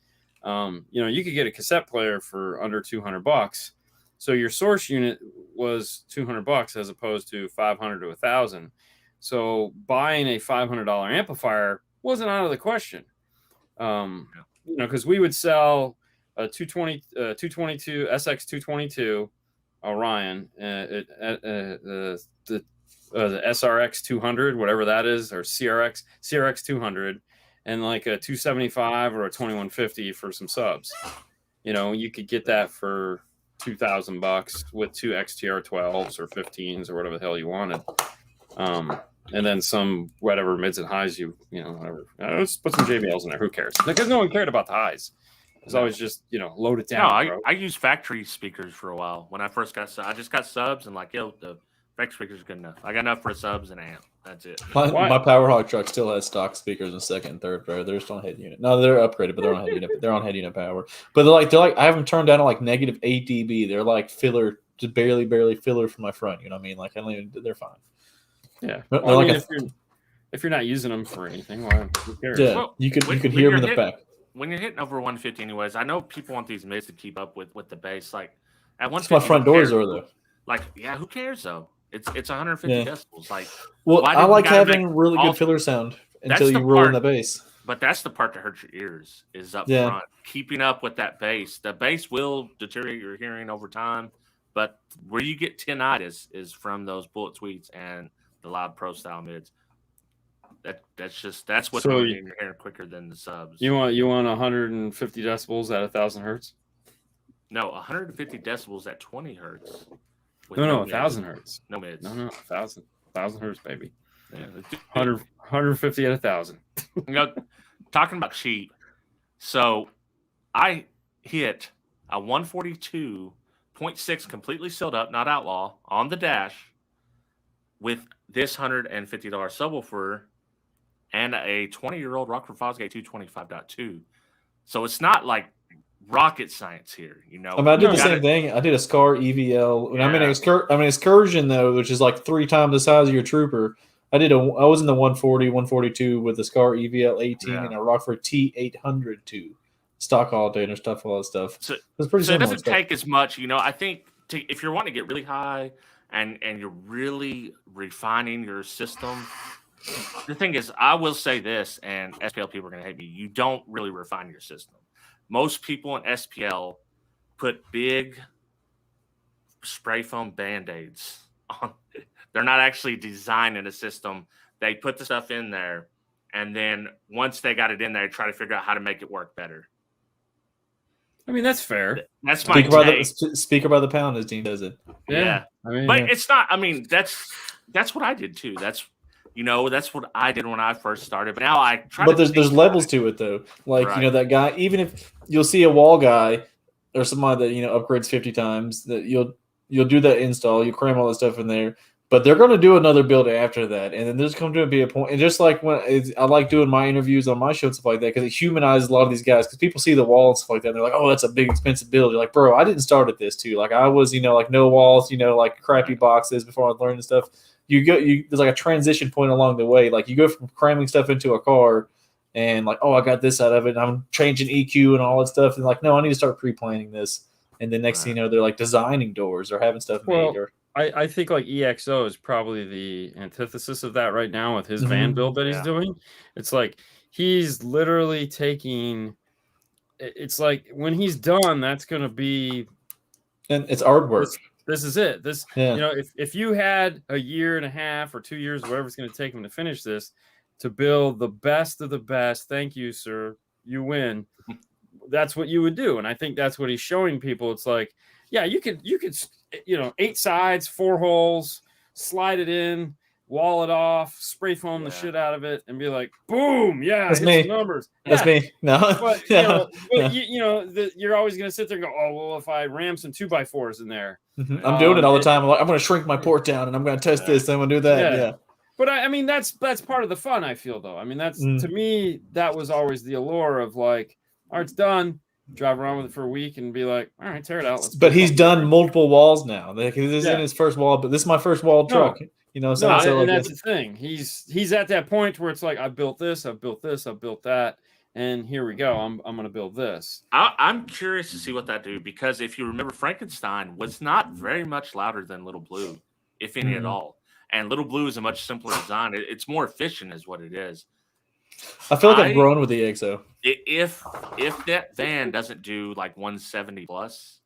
B: You could get a cassette player for under $200. So your source unit was $200 as opposed to $500 to $1,000. So buying a $500 amplifier wasn't out of the question. Because we would sell a 222 SX 222 Orion, the SRX 200, whatever that is, or CRX 200, and like a 275 or a 2150 for some subs. You could get that for $2,000 with two XTR 12s or 15s or whatever the hell you wanted. And then some whatever mids and highs whatever. Let's put some JBLs in there. Who cares? Because no one cared about the highs. It's always just load it down.
A: No, I used factory speakers for a while when I first got. I just got subs and the factory speakers are good enough. I got enough for subs and amp. That's it.
C: My PowerHogg truck still has stock speakers in second and third row. They're just on head unit. No, they're upgraded, but they're on head unit. They're on head unit power. But they're like I have them turned down to like -8 dB. They're like filler, just barely filler for my front. You know what I mean? Like they're fine.
B: Yeah.
C: Well,
B: if you're not using them for anything, who cares?
C: Yeah, well, you could hear them in the back.
A: When you're hitting over 150, anyways, I know people want these mids to keep up with the bass. Like at 150,
C: my front doors are though.
A: Like, yeah, who cares though? It's 150 decibels. Like,
C: I like having really good filler sound until you roll in the bass.
A: But that's the part that hurts your ears is up front. Keeping up with that bass. The bass will deteriorate your hearing over time, but where you get tinnitus is from those bullet tweets and the loud pro style mids. That's what's going in your hair quicker than the subs.
B: You want 150 decibels at 1,000 hertz?
A: No, 150 decibels at 20 hertz.
B: No, 1,000 hertz.
A: No mids.
B: No, 1,000 hertz, baby.
A: Yeah,
B: 150 at 1,000.
A: Talking about cheap. So I hit a 142.6 completely sealed up, not outlaw, on the dash with this $150 subwoofer and a 20-year-old Rockford Fosgate 225.2. So it's not like rocket science here,
C: I did the same thing. I did a SCAR EVL. Yeah. I'm in excursion though, which is like 3 times the size of your trooper. I was in the 140, 142 with the SCAR EVL 18 and a Rockford T802 stock alternator stuff, all that stuff.
A: So it doesn't take as much, I think if you're wanting to get really high and you're really refining your system. The thing is, I will say this, and SPL people are going to hate me. You don't really refine your system. Most people in SPL put big spray foam Band-Aids on. They're not actually designing a system. They put the stuff in there, and then once they got it in there, try to figure out how to make it work better.
B: I mean, that's fair.
A: That's my take.
C: Speaker by the pound, as Dean does it.
A: Yeah. It's not. I mean, that's what I did too. That's what I did when I first started. But now I try.
C: But there's levels to it though. Like that guy. Even if you'll see a wall guy or somebody that upgrades 50 times, that you'll do that install. You cram all that stuff in there. But they're going to do another build after that, and then there's going to be a point. And just like I like doing my interviews on my show and stuff like that, because it humanizes a lot of these guys. Because people see the wall and stuff like that, and they're like, "Oh, that's a big expensive build." You're like, "Bro, I didn't start at this too. Like I was, like no walls, like crappy boxes before I learned this stuff." There's like a transition point along the way. Like you go from cramming stuff into a car, and like, "Oh, I got this out of it. And I'm changing EQ and all that stuff." And like, no, I need to start pre-planning this. And then next thing you know, they're like designing doors or having stuff made.
B: I think like EXO is probably the antithesis of that right now with his van build that he's doing. It's like he's literally taking. It's like when he's done, that's going to be.
C: And it's artwork.
B: This is it. If you had a year and a half or 2 years, whatever it's going to take him to finish this, to build the best of the best. Thank you, sir. You win. That's what you would do, and I think that's what he's showing people. It's like, yeah, you could 8 sides, 4 holes, slide it in, wall it off, spray foam the shit out of it, and be like, boom,
C: that's me.
B: Numbers.
C: That's me. No,
B: but you're always gonna sit there and go, oh well, if I ram some 2x4s in there,
C: I'm doing it all the time. I'm like, I'm gonna shrink my port down, and I'm gonna test this, and I'm gonna do that. Yeah.
B: But I mean, that's part of the fun. I feel though. I mean, that's to me, that was always the allure of like, all right, it's done. Drive around with it for a week and be like, all right, tear it out.
C: But he's done multiple walls now. This isn't his first wall, but this is my first wall truck.
B: And that's the thing. He's at that point where it's like, I built this, I've built this, I've built that, and here we go. I'm going to build this.
A: I'm curious to see what that do, because if you remember, Frankenstein was not very much louder than Little Blue, if any at all. And Little Blue is a much simpler design. It's more efficient, is what it is.
C: I feel like I've grown with the EXO.
A: If that van doesn't do like 170 plus,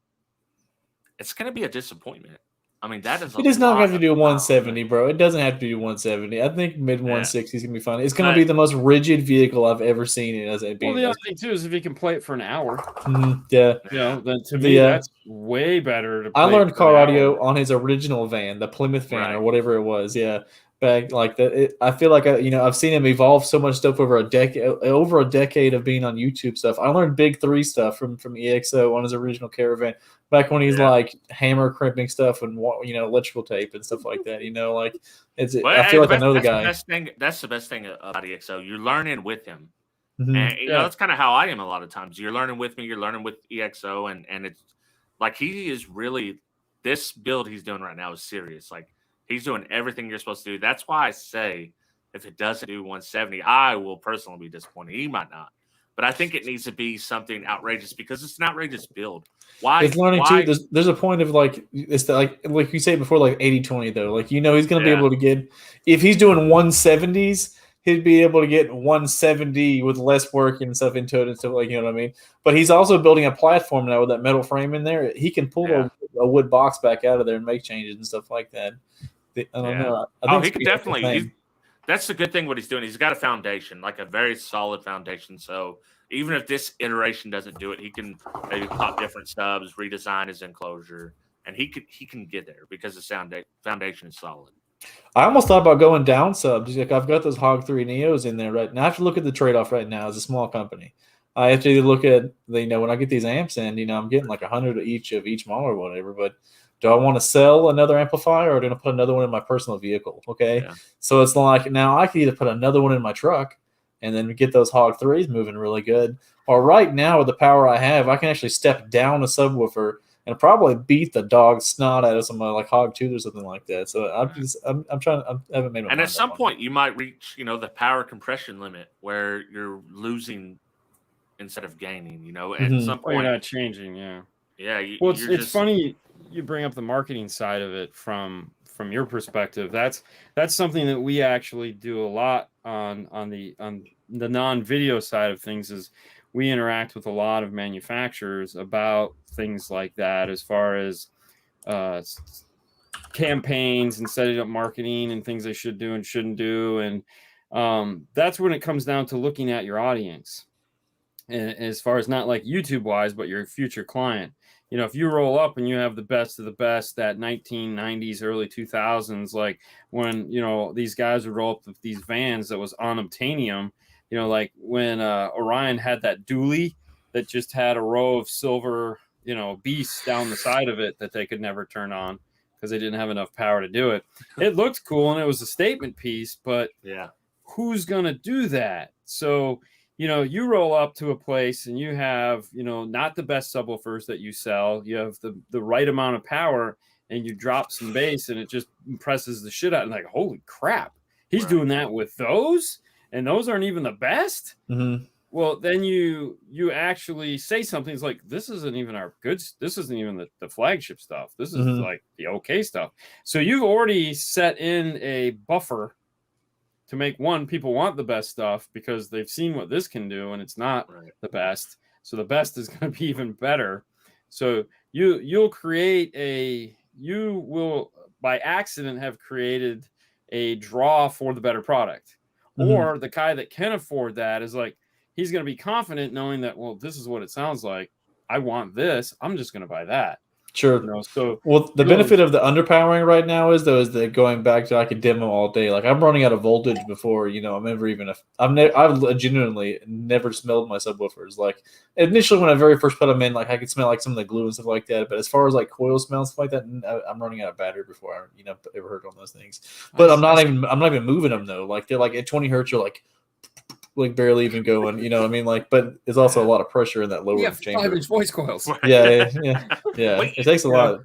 A: it's going to be a disappointment. I mean, that is.
C: It does not have to do 170, bro. It doesn't have to do 170. I think mid 160s is gonna be fine. It's gonna be the most rigid vehicle I've ever seen it as a.
B: Well, the other thing too is if you can play it for an hour.
C: Yeah.
B: Then to me that's way better.
C: I learned car audio on his original van, the Plymouth van or whatever it was. Yeah. Back like that, I feel like I've seen him evolve so much stuff over a decade of being on YouTube stuff. I learned Big 3 stuff from EXO on his original Caravan back when he's like hammer crimping stuff and electrical tape and stuff like that. Like I feel like I know the guy.
A: That's the best thing about EXO. You're learning with him, and that's kind of how I am a lot of times. You're learning with me. You're learning with EXO, and it's like he is really this build he's doing right now is serious. Like. He's doing everything you're supposed to do. That's why I say if it doesn't do 170, I will personally be disappointed. He might not. But I think it needs to be something outrageous because it's an outrageous build. Why?
C: It's learning too. There's a point of like it's like you say before, like 80-20 though. Like he's going to be able to get if he's doing 170s, he'd be able to get 170 with less work and stuff into it and stuff like what I mean. But he's also building a platform now with that metal frame in there. He can pull a wood box back out of there and make changes and stuff like that. I don't know. I think
A: he could definitely. That's the good thing. What he's doing, he's got a foundation, like a very solid foundation. So even if this iteration doesn't do it, he can maybe pop different subs, redesign his enclosure, and he can get there because the foundation is solid.
C: I almost thought about going down subs. Like I've got those Hog 3 Neos in there right now. I have to look at the trade off right now as a small company. I have to look at when I get these amps in. I'm getting like 100 of each model or whatever, but. Do I want to sell another amplifier or do I put another one in my personal vehicle? Okay. Yeah. So it's like now I can either put another one in my truck and then get those Hog 3s moving really good. Or right now with the power I have, I can actually step down a subwoofer and probably beat the dog snot out of somebody like Hog 2 or something like that. So I haven't made my mind.
A: And at some point you might reach, the power compression limit where you're losing instead of gaining, at some point.
B: You're not changing. Yeah.
A: Yeah.
B: It's funny. You bring up the marketing side of it from your perspective. That's something that we actually do a lot on the non-video side of things. Is we interact with a lot of manufacturers about things like that, as far as campaigns and setting up marketing and things they should do and shouldn't do, and that's when it comes down to looking at your audience, and as far as not like YouTube wise, but your future client. If you roll up and you have the best of the best, that 1990s, early 2000s, like when, these guys would roll up with these vans that was on obtainium, like when Orion had that dually that just had a row of silver, beasts down the side of it that they could never turn on because they didn't have enough power to do it. It looked cool and it was a statement piece, but who's going to do that? So, you roll up to a place and you have, not the best subwoofers that you sell. You have the right amount of power and you drop some bass and it just impresses the shit out. And like, holy crap, he's doing that with those? And those aren't even the best?
C: Mm-hmm.
B: Well, then you actually say something. It's like, this isn't even our goods. This isn't even the flagship stuff. This is like the okay stuff. So you've already set in a buffer to make people want the best stuff because they've seen what this can do and it's not the best. So the best is going to be even better. So you will by accident have created a draw for the better product. Or the guy that can afford that is like, he's going to be confident knowing that, well, this is what it sounds like. I want this. I'm just going to buy that.
C: Sure.
B: So
C: the benefit of the underpowering right now is that going back to I could demo all day. Like I'm running out of voltage before I've genuinely never smelled my subwoofers. Like initially when I very first put them in, like I could smell like some of the glue and stuff like that. But as far as like coil smell and stuff like that, I'm running out of battery before I ever heard on those things. But I'm not even moving them though. Like they're like at 20 hertz, you're like barely even going, Like, but it's also a lot of pressure in that lower chamber.
B: 5-inch voice coils.
C: Yeah. It takes a lot.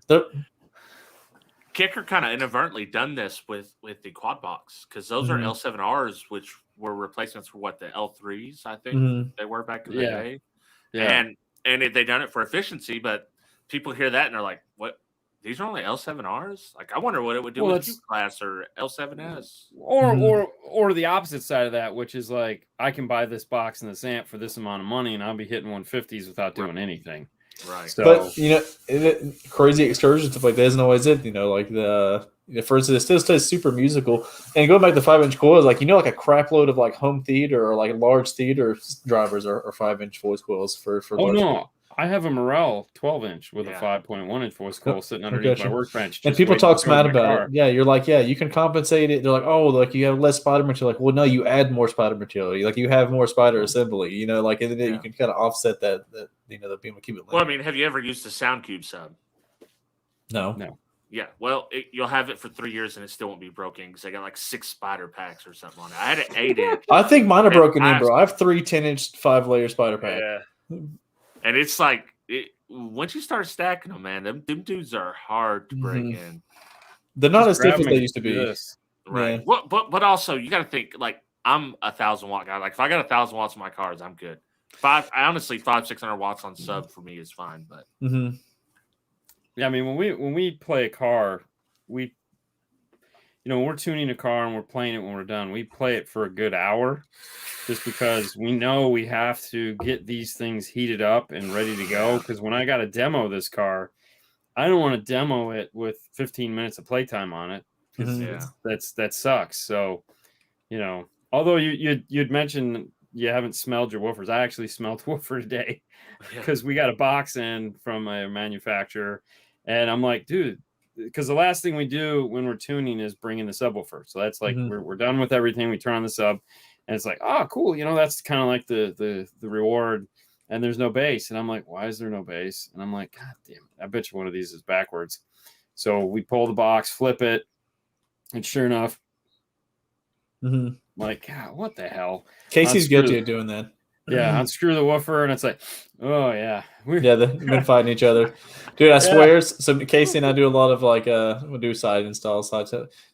A: Kicker kind of inadvertently done this with the quad box because those are L7Rs, which were replacements for what the L3s I think
C: Mhm.
A: they were back in the
B: Yeah.
A: day.
B: Yeah.
A: And they done it for efficiency, but people hear that and they're like, "What? These are only L7Rs? Like, I wonder what it would do with Q class or L7S."
B: Or the opposite side of that, which is like, I can buy this box and this amp for this amount of money, and I'll be hitting 150s without doing anything.
A: Right.
B: So,
C: But crazy excursions stuff like that isn't always it. Like for instance, it still stays super musical. And going back to 5-inch coils, like like a crap load of like home theater or like large theater drivers are 5-inch voice coils for.
B: Oh no, I have a Morel 12-inch with a
A: Yeah.
B: 5.1-inch voice coil sitting underneath my workbench.
C: And
B: just
C: people
B: waiting
C: talk
B: to go to
C: smack
B: my
C: about
B: car.
C: it. Yeah, you're like, yeah, you can compensate it. They're like, oh, like you have less spider material. Like, well, no, you add more spider material. Like you have more spider assembly. Like and then you can kind of offset that the beam of cubic.
A: Well, I mean, have you ever used a SoundCube sub?
C: No.
A: Yeah, well, you'll have it for 3 years and it still won't be broken because I got like 6 spider packs or something on it. I had an 8-inch.
C: I think mine are broken in, bro. I have 3 10-inch 5-layer spider pack.
A: Yeah. And it's like, once you start stacking them, man, them dudes are hard to break in.
C: They're not as stiff as they used to be.
A: Right.
C: Yeah.
A: But also, you got to think, like, I'm a 1,000-watt guy. Like, if I got 1,000 watts in my cars, I'm good. 600 watts on sub for me is fine. But
B: yeah, I mean, when we play a car, when we're tuning a car and we're playing it when we're done, we play it for a good hour, just because we know we have to get these things heated up and ready to go. Because when I got to demo this car, I don't want to demo it with 15 minutes of playtime on it, because that sucks. So, although you'd mentioned you haven't smelled your woofers, I actually smelled the woofer today because we got a box in from a manufacturer, and I'm like, dude, because the last thing we do when we're tuning is bring in the subwoofer. So that's like we're done with everything. We turn on the sub, and it's like, oh, cool. That's kind of like the reward. And there's no bass, and I'm like, why is there no bass? And I'm like, God damn it, I bet you one of these is backwards. So we pull the box, flip it, and sure enough, like, God, what the hell?
C: Casey's guilty of doing that.
B: Yeah, unscrew the woofer, and it's like, oh yeah,
C: they've been fighting each other, dude. I swear. So Casey and I do a lot of like we'll do side installs.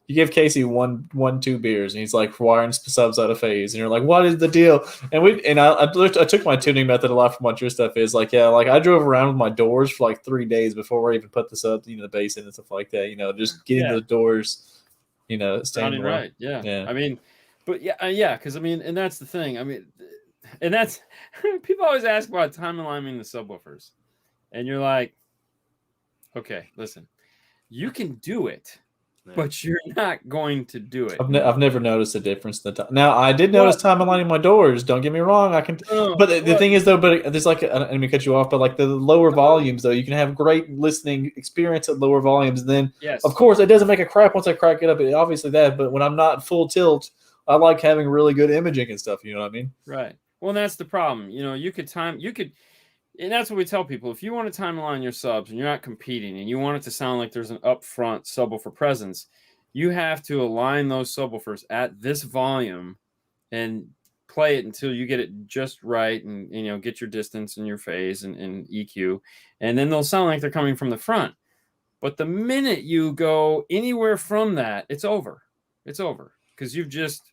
C: You give Casey 1-2 beers, and he's like wiring subs out of phase, and you're like, what is the deal? And I took my tuning method a lot from what your stuff is. Like, yeah, like I drove around with my doors for like 3 days before I even put the sub, the bass in and stuff like that. Just getting the doors,
B: sounding right. Yeah. I mean, but because I mean, and that's the thing. I mean. And that's people always ask about time aligning the subwoofers, and you're like, okay, listen, you can do it, but you're not going to do it.
C: I've never noticed a difference in the time. Now I did notice time aligning my doors. Don't get me wrong, I can. But the thing is though, there's like I don't mean to cut you off, but like the lower volumes though, you can have great listening experience at lower volumes. And then of course it doesn't make a crap once I crack it up. Obviously that, but when I'm not full tilt, I like having really good imaging and stuff. You know what I mean?
B: Right. Well, that's the problem. And that's what we tell people. If you want to time align your subs and you're not competing and you want it to sound like there's an upfront subwoofer presence, you have to align those subwoofers at this volume and play it until you get it just right and get your distance and your phase and EQ. And then they'll sound like they're coming from the front. But the minute you go anywhere from that, it's over. It's over. Because you've just...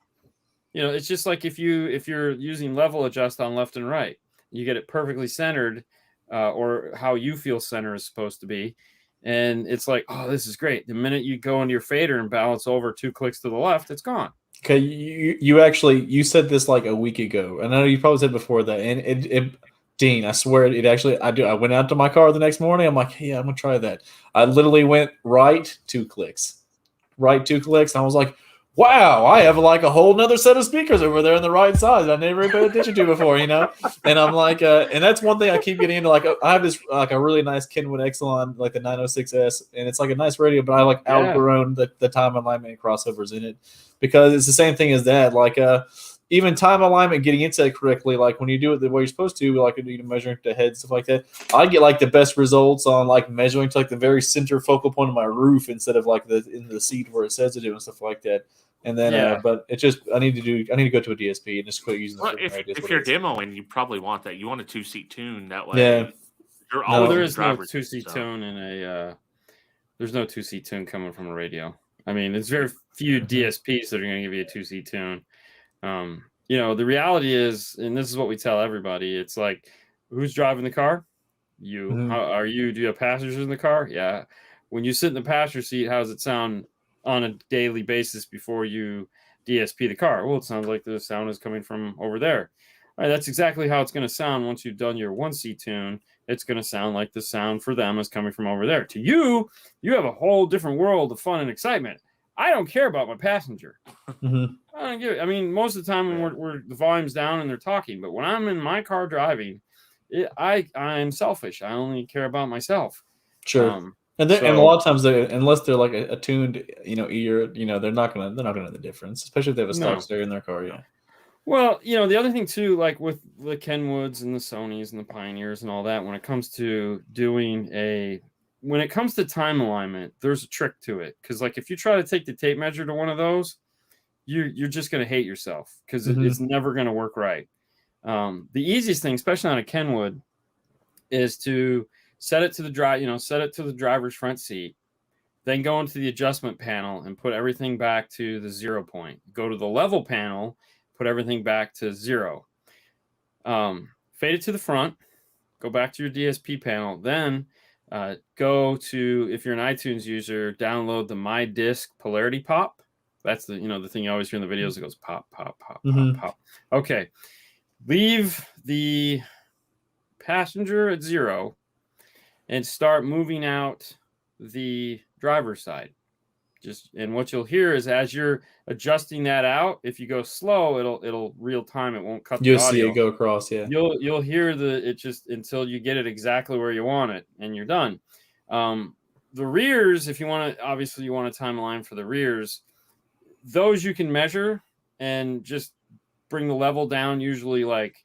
B: it's just like if you're using level adjust on left and right, you get it perfectly centered, or how you feel center is supposed to be, and it's like, oh, this is great. The minute you go into your fader and balance over 2 clicks to the left, it's gone.
C: Okay, you said this like a week ago, and I know you probably said before that, and it Dean, I swear it actually I went out to my car the next morning. I'm like, yeah, I'm gonna try that. I literally went right 2 clicks, and I was like, wow, I have like a whole nother set of speakers over there on the right side I never paid attention to before, And I'm like, and that's one thing I keep getting into. Like, I have this like a really nice Kenwood Exelon, like the 906S, and it's like a nice radio, but I like outgrown the time alignment and crossovers in it because it's the same thing as that. Like, even time alignment, getting into it correctly, like when you do it the way you're supposed to, like measuring the head, stuff like that, I get like the best results on like measuring to like the very center focal point of my roof instead of like in the seat where it says to do and stuff like that. And then, but it's just I need to go to a DSP and just quit using.
A: If you're demoing, you probably want that. You want a 2-seat tune that way.
C: Yeah.
A: You're always
B: there is no 2-seat tune in a. There's no 2-seat tune coming from a radio. I mean, there's very few DSPs that are going to give you a 2-seat tune. The reality is, and this is what we tell everybody, it's like, who's driving the car? You.
C: Mhm.
B: How are you? Do you have passengers in the car? Yeah. When you sit in the passenger seat, how does it sound on a daily basis before you DSP the car? Well, it sounds like the sound is coming from over there. All right, that's exactly how it's going to sound once you've done your 1C tune. It's going to sound like the sound for them is coming from over there. To you, you have a whole different world of fun and excitement. I don't care about my passenger.
C: Mhm.
B: I don't give it. I mean, most of the time when we're the volume's down and they're talking, but when I'm in my car driving, I'm selfish. I only care about myself.
C: Sure. And a lot of times, unless they're like a tuned, ear, they're not gonna know the difference, especially if they have a stock stereo in their car. Yeah.
B: Well, the other thing too, like with the Kenwoods and the Sonys and the Pioneers and all that, when it comes to when it comes to time alignment, there's a trick to it. Because like if you try to take the tape measure to one of those, you're just going to hate yourself because it's never going to work right. The easiest thing, especially on a Kenwood, is to set it to the driver's front seat, then go into the adjustment panel and put everything back to the 0 point. Go to the level panel, put everything back to 0. Fade it to the front, go back to your DSP panel, then go to, if you're an iTunes user, download the My Disc Polarity Pop. That's the thing you always hear in the videos. It goes pop, pop, pop, pop, pop. Okay. Leave the passenger at 0 and start moving out the driver's side. And what you'll hear is as you're adjusting that out, if you go slow, it'll real time. It won't cut the audio.
C: You'll see it go across. Yeah.
B: You'll hear it just until you get it exactly where you want it, and you're done. The rears, if you want to, obviously you want a timeline for the rears. Those you can measure and just bring the level down, usually like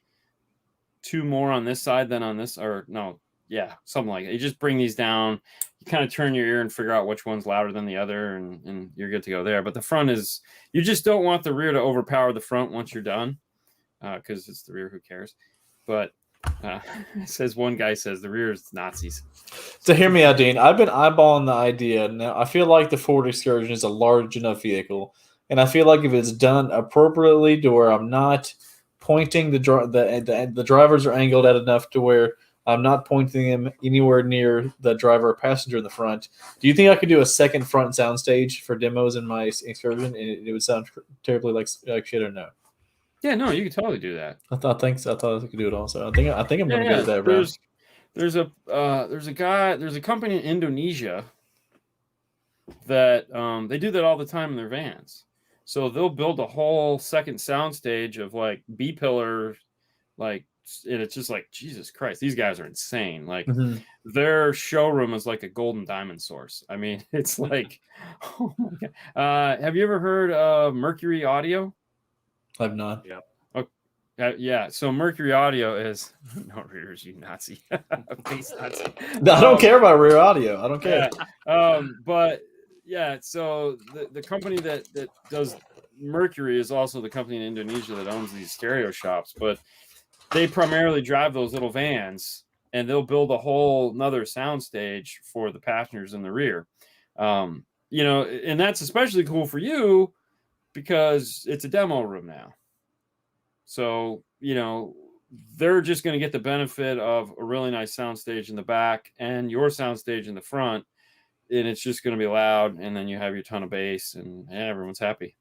B: 2 more on this side than on this, or no, yeah, something like that. You just bring these down, you kind of turn your ear and figure out which one's louder than the other, and you're good to go there. But the front is, you just don't want the rear to overpower the front once you're done, because it's the rear, who cares? But one guy says the rear is Nazis.
C: So hear me out, Dean. I've been eyeballing the idea. Now, I feel like the Ford Excursion is a large enough vehicle, and I feel like if it's done appropriately to where I'm not pointing the drivers are angled at enough to where I'm not pointing them anywhere near the driver or passenger in the front. Do you think I could do a second front soundstage for demos in my Excursion, and it would sound terribly like shit, or no?
B: Yeah, no, you could totally do that.
C: I thought I could do it also. I think I'm going to go with that route.
B: There's a company in Indonesia that they do that all the time in their vans. So they'll build a whole second soundstage of like B-pillar, and it's just like, Jesus Christ, these guys are insane. Like their showroom is like a golden diamond source. I mean, it's like, oh my God. Have you ever heard of Mercury Audio?
C: I've not.
A: Yeah.
B: Yeah, so Mercury Audio is no rears, you Nazi. Face Nazi.
C: I don't care about rear audio. I don't care.
B: Yeah. But yeah, so the company that does Mercury is also the company in Indonesia that owns these stereo shops, but they primarily drive those little vans, and they'll build a whole another soundstage for the passengers in the rear. And that's especially cool for you because it's a demo room now. So, they're just going to get the benefit of a really nice soundstage in the back and your soundstage in the front. And it's just going to be loud. And then you have your ton of bass, and everyone's happy.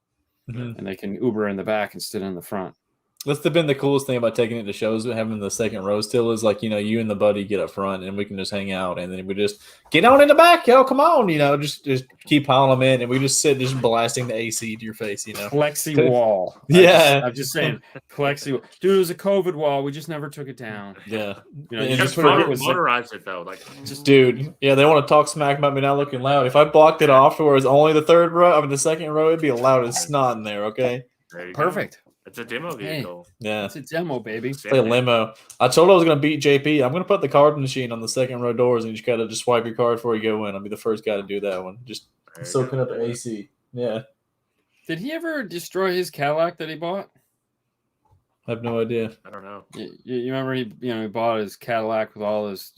B: And they can Uber in the back instead of in the front.
C: That's been the coolest thing about taking it to shows, having the second row still, is like, you and the buddy get up front and we can just hang out, and then we just get on in the back, come on, just keep piling them in, and we just sit just blasting the AC to your face,
B: Plexi wall.
C: Yeah.
B: I'm just saying, plexi wall. Dude, it was a COVID wall. We just never took it down.
C: Yeah.
A: You just motorize it though. Like,
C: dude, yeah, they want to talk smack about me not looking loud. If I blocked it off to where it's only the second row, it'd be loud as snot in there, okay?
A: There you
B: Perfect.
A: Go. It's a demo vehicle.
C: Yeah.
B: It's a demo, baby.
C: It's like a limo. I told I was going to beat JP. I'm going to put the card machine on the second row doors, and you just got to just swipe your card before you go in. I'll be the first guy to do that one. Just soaking up the AC. Yeah.
B: Did he ever destroy his Cadillac that he bought?
C: I have no idea.
A: I don't know.
B: You remember he bought his Cadillac with all his,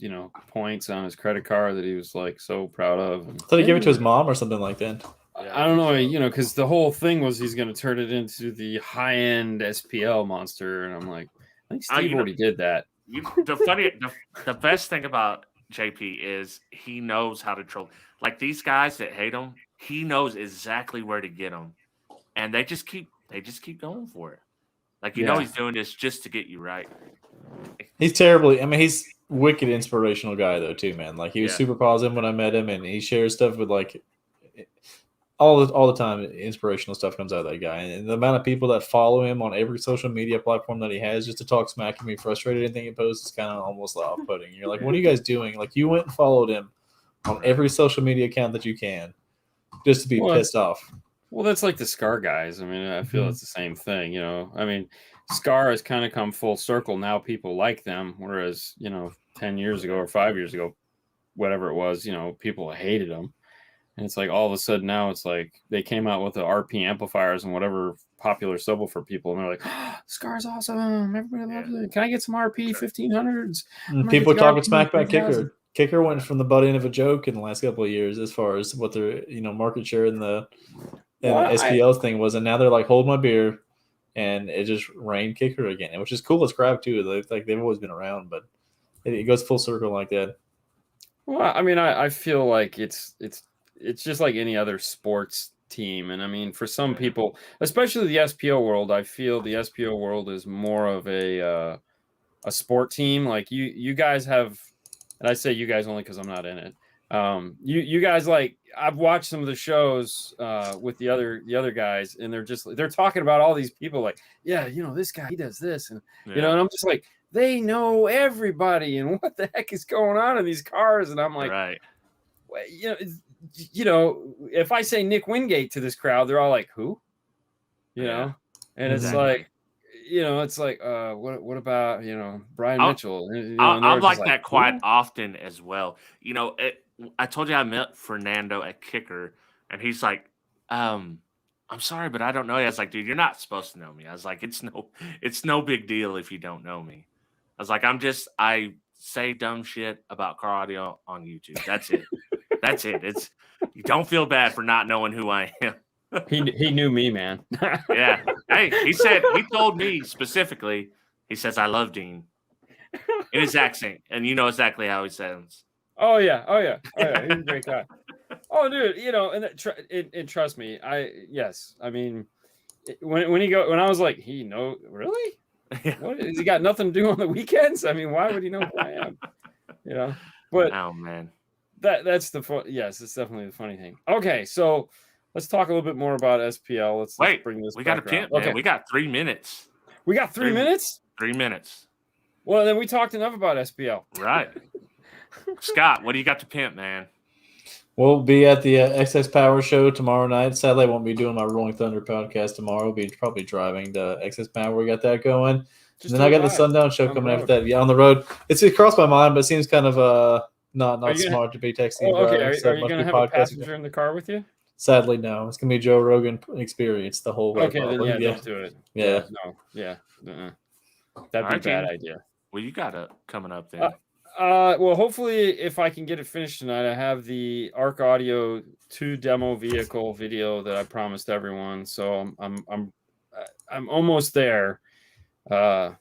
B: points on his credit card that he was like so proud of.
C: I thought he gave it to his mom or something like that.
B: I don't know, because the whole thing was he's going to turn it into the high-end SPL monster, and I'm like, I think Steve already did that.
A: The best thing about JP is he knows how to troll. Like these guys that hate him, he knows exactly where to get them, and they just keep going for it. Like he's doing this just to get you right.
C: He's terribly. I mean, he's wicked inspirational guy though too, man. Like he was super positive when I met him, and he shares stuff with like all the time. Inspirational stuff comes out of that guy, and the amount of people that follow him on every social media platform that he has just to talk smack and be frustrated anything he posts is kind of almost off-putting. You're like, what are you guys doing? Like you went and followed him on every social media account that you can just to be pissed off.
B: Well, that's like the Scar guys. I mean, I feel it's the same thing, I mean, Scar has kind of come full circle. Now people like them, whereas, 10 years ago or 5 years ago, whatever it was, people hated them. And it's like all of a sudden now it's like they came out with the RP amplifiers and whatever popular subwoofer people, and they're like, Scar's awesome. Everybody loves it. Can I get some RP 1500s?
C: People talking smack about Kicker. Kicker went from the butt end of a joke in the last couple of years as far as what their market share in the SPL thing was, and now they're like, hold my beer, and it just rained Kicker again, which is cool as crap too. Like they've always been around, but it goes full circle like that.
B: Well, I mean, I feel like it's just like any other sports team, and I mean, for some people, especially the SPO world, I feel the SPO world is more of a sport team. Like you guys have. And I say you guys only because I'm not in it. You guys, like, I've watched some of the shows with the other guys, and they're talking about all these people, like, this guy, he does this, and and I'm just like, they know everybody, and what the heck is going on in these cars? And I'm like,
A: right,
B: if I say Nick Wingate to this crowd, they're all like, who? And it's like. It's like, what about, Brian Mitchell?
A: I'm like that quite often as well. I told you I met Fernando at Kicker, and he's like, I'm sorry, but I don't know you. I was like, dude, you're not supposed to know me. I was like, it's no big deal if you don't know me. I was like, I say dumb shit about car audio on YouTube. That's it. That's it. You don't feel bad for not knowing who I am.
B: He knew me, man.
A: Yeah. Hey, he told me specifically, he says, I love Dean in his accent. And you know exactly how he sounds.
B: Oh yeah. He's a great guy. Oh, dude, and trust me, I mean, when I was like, really? What, has he got nothing to do on the weekends? I mean, why would he know who I am? But
A: oh man,
B: that's the fun. Yes, it's definitely the funny thing. Okay, so let's talk a little bit more about SPL. Let's bring this.
A: We got a pimp, man. We got 3 minutes.
B: We got 3 minutes.
A: 3 minutes.
B: Well, then we talked enough about SPL.
A: Right. Scott, what do you got to pimp, man?
C: We'll be at the XS Power Show tomorrow night. Sadly, I won't be doing my Rolling Thunder podcast tomorrow. I'll be probably driving to XS Power. We got that going. And then I got the Sundown show coming after that. Yeah, on the road. It crossed my mind, but it seems kind of not smart to be texting.
B: Okay, are you going to have a passenger in the car with you?
C: Sadly, no. It's gonna be Joe Rogan experience the whole way.
B: Okay, then don't do it.
C: Yeah.
B: No. Yeah. That'd be a bad idea.
A: Well, you got it coming up then.
B: Well, hopefully, if I can get it finished tonight, I have the Arc Audio 2 demo vehicle video that I promised everyone. So I'm almost there. So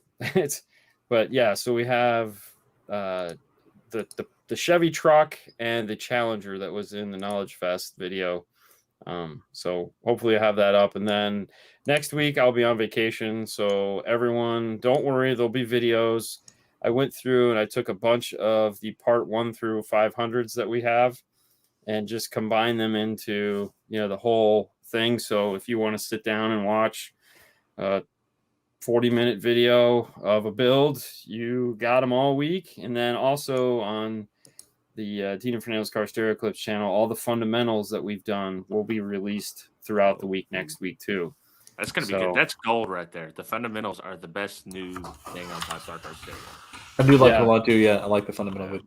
B: we have the Chevy truck and the Challenger that was in the Knowledge Fest video. So hopefully I have that up, and then next week I'll be on vacation. So everyone, don't worry, there'll be videos. I went through and I took a bunch of the part 1 through 500s that we have and just combine them into, the whole thing. So if you want to sit down and watch a 40-minute video of a build, you got them all week. And then also on the Dean and Fernando's Car Stereo Clips channel, all the fundamentals that we've done will be released throughout the week next week too.
A: That's going to be good. That's gold right there. The fundamentals are the best new thing on 5-Star Car Stereo.
C: I do like it a lot too. Yeah, I like the fundamental of it.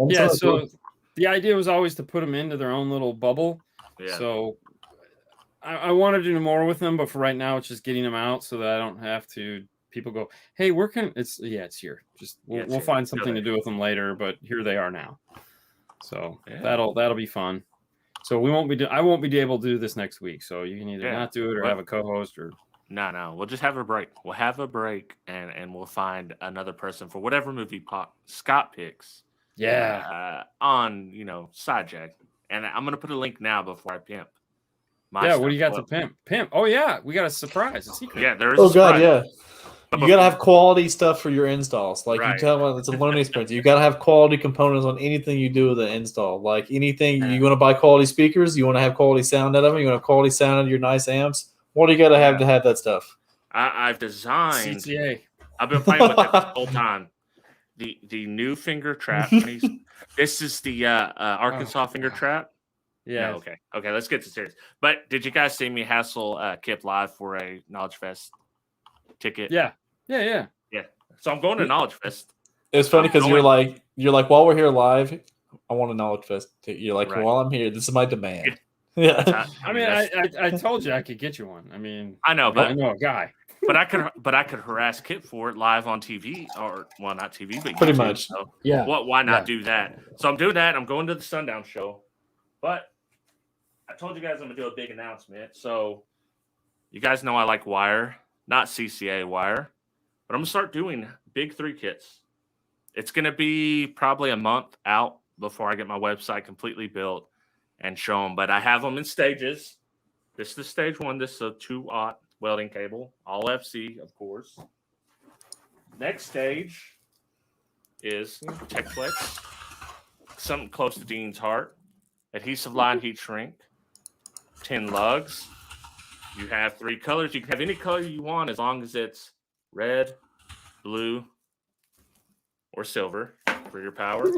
B: Yeah, so the idea was always to put them into their own little bubble. Yeah. So I want to do more with them, but for right now, it's just getting them out so that I don't have to. People go, hey, where can it's here. Just we'll find something to do with them later, but here they are now. So that'll be fun. So we won't be. I won't be able to do this next week. So you can either not do it or have a co-host or.
A: No. We'll just have a break. We'll have a break, and we'll find another person for whatever movie Scott picks.
B: Yeah.
A: On Sidejack, and I'm gonna put a link now before I pimp.
B: What do you got to pimp? Pimp. Oh yeah, we got a surprise, a secret.
A: Yeah, there is.
C: Oh god, yeah. You gotta have quality stuff for your installs. Like
A: Right.
C: you tell them, it's a learning experience. You gotta have quality components on anything you do with an install. Like anything you want to buy quality speakers, you want to have quality sound out of them, you want to have quality sound out of your nice amps. What do you gotta have to have that stuff?
A: I've designed.
B: CTA.
A: I've been playing with it this whole time. The new finger trap. This is the Arkansas finger trap.
B: Yeah.
A: No, okay. Let's get to serious. But did you guys see me hassle Kip live for a Knowledge Fest ticket?
B: Yeah.
A: So I'm going to Knowledge Fest.
C: It's funny because you're like while we're here live, I want a Knowledge Fest ticket. You're like, while I'm here, this is my demand. Yeah.
B: I told you I could get you one. I mean,
A: I know, but
B: I know a guy.
A: but I could harass Kip for it live on TV, or not TV, but
C: pretty
A: YouTube,
C: much.
A: So
B: yeah.
A: Why not do that? So I'm doing that. I'm going to the Sundown show, but I told you guys I'm gonna do a big announcement. So you guys know I like wire, not CCA wire, but I'm gonna start doing big 3 kits. It's gonna be probably a month out before I get my website completely built and show them. But I have them in stages. This is stage 1. This is a 2-aught welding cable, all FC, of course. Next stage is TechFlex, something close to Dean's heart. Adhesive line heat shrink, 10 lugs. You have 3 colors. You can have any color you want as long as it's red, blue, or silver for your power.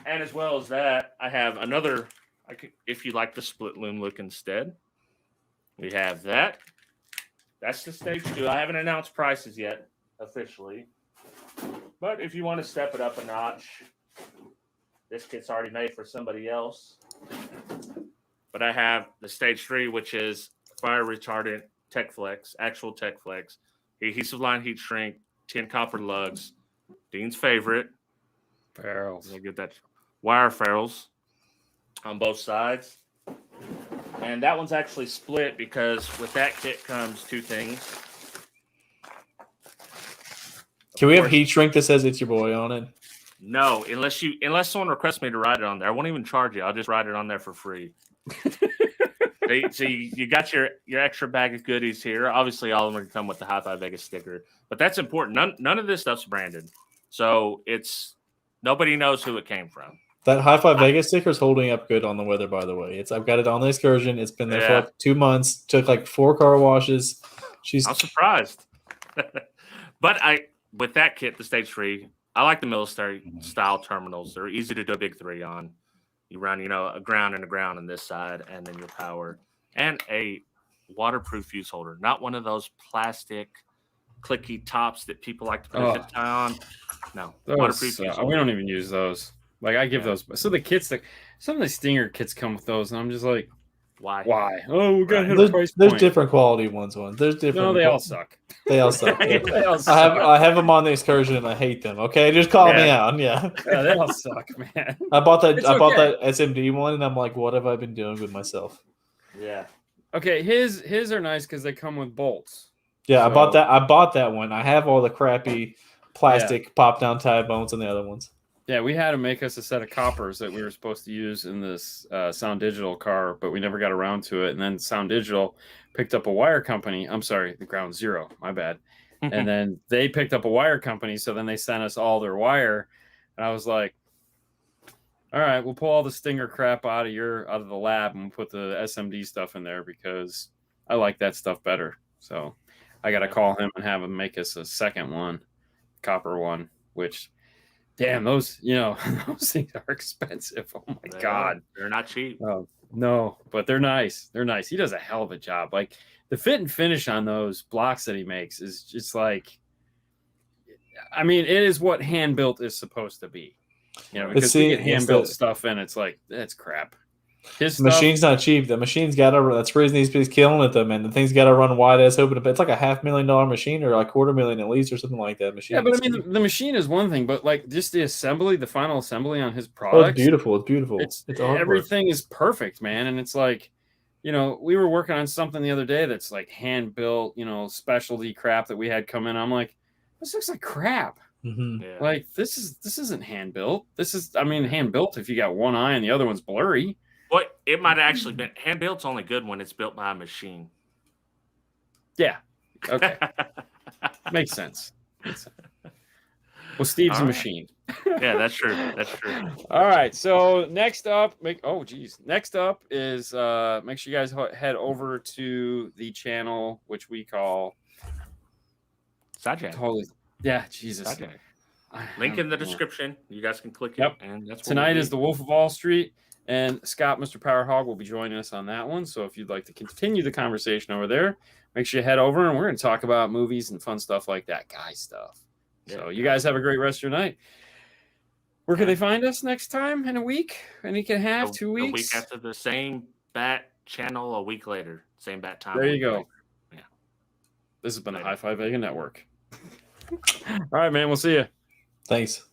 A: And as well as that, I have another, if you like the split loom look instead. We have that. That's the stage 2. I haven't announced prices yet officially. But if you want to step it up a notch, this kit's already made for somebody else. But I have the stage 3, which is fire retardant TechFlex, actual TechFlex, adhesive line heat shrink, 10 copper lugs, Dean's favorite.
B: Ferrules.
A: We'll get that wire ferrules on both sides. And that one's actually split because with that kit comes 2 things.
C: Can we have heat shrink that says it's your boy on it?
A: No, unless someone requests me to write it on there. I won't even charge you. I'll just write it on there for free. So you got your extra bag of goodies here. Obviously, all of them are going to come with the HifiVega sticker. But that's important. None of this stuff's branded. So nobody knows who it came from.
C: That HifiVega sticker is holding up good on the weather, by the way. I've got it on the excursion. It's been there for like 2 months. Took like 4 car washes. I'm
A: surprised. But with that kit, the stage 3, I like the military style terminals. They're easy to do a big 3 on. You run, a ground and a ground on this side, and then your power, and a waterproof fuse holder. Not one of those plastic clicky tops that people like to put a zip tie on. No, waterproof fuse holder.
B: We don't even use those. Like I give those. So the kits, some of the Stinger kits come with those, and I'm just like, why? Oh, we gotta hit a price point.
C: There's different quality ones. There's different.
B: No, they all suck.
C: They all suck.
B: They all suck.
C: I have them on the excursion, and I hate them. Okay, just call me out. Yeah,
B: they all suck, man.
C: I bought that SMD one, and I'm like, what have I been doing with myself?
A: Yeah.
B: Okay, his are nice because they come with bolts.
C: Yeah, so, I bought that one. I have all the crappy plastic pop down tie bones on the other ones.
B: Yeah, we had to make us a set of coppers that we were supposed to use in this Sound Digital car, but we never got around to it. And then Sound Digital picked up a wire company. I'm sorry, the Ground Zero, my bad. And then they picked up a wire company, so then they sent us all their wire. And I was like, all right, we'll pull all the Stinger crap out of the lab and we'll put the SMD stuff in there because I like that stuff better. So I got to call him and have him make us a second one, copper one, which... Damn, those things are expensive. Oh my God.
A: They're not cheap.
B: No, but they're nice. They're nice. He does a hell of a job. Like the fit and finish on those blocks that he makes is just like, I mean, it is what hand built is supposed to be. Because we get hand built stuff and it's like, that's crap. His
C: The
B: stuff,
C: machine's not cheap. The machine's got to. That's the reason he's killing it, though, man. The thing's got to run wide ass open. It's like a $500,000 machine, or like $250,000 at least, or something like that. Machine.
B: yeah, but I mean, the machine is one thing, but like just the assembly, the final assembly on his
C: Oh,
B: products,
C: it's beautiful. It's beautiful.
B: it's
C: artwork.
B: everything is perfect, man. And it's like, you know, we were working on something the other day that's like hand built, you know, specialty crap that we had come in. I'm like, this looks like crap.
C: Mm-hmm.
A: Yeah.
B: Like this isn't hand built. This is, I mean, hand built if you got one eye and the other one's blurry.
A: Well, it might have actually been hand built's only good when it's built by a machine.
B: Yeah. Okay. Makes sense. Well, Steve's a machine.
A: Yeah, that's true. That's true.
B: All right. So next up, Next up is make sure you guys head over to the channel which we call
A: Sidejack.
B: Totally. Yeah, Jesus.
A: Sidejack. Link in the description. You guys can click
B: Yep.
A: it. And that's
B: Tonight is the Wolf of Wall Street, and Scott, Mr. PowerHogg, will be joining us on that one. So if you'd like to continue the conversation over there, make sure you head over, and we're going to talk about movies and fun stuff like that, guy stuff. So you guys have a great rest of your night. Where can they find us next time in a week? A week and a half, 2 weeks?
A: A week after the same bat channel, a week later. Same bat time.
B: There you go.
A: Later. Yeah.
B: This has been the HifiVega Network. All right, man. We'll see you.
C: Thanks.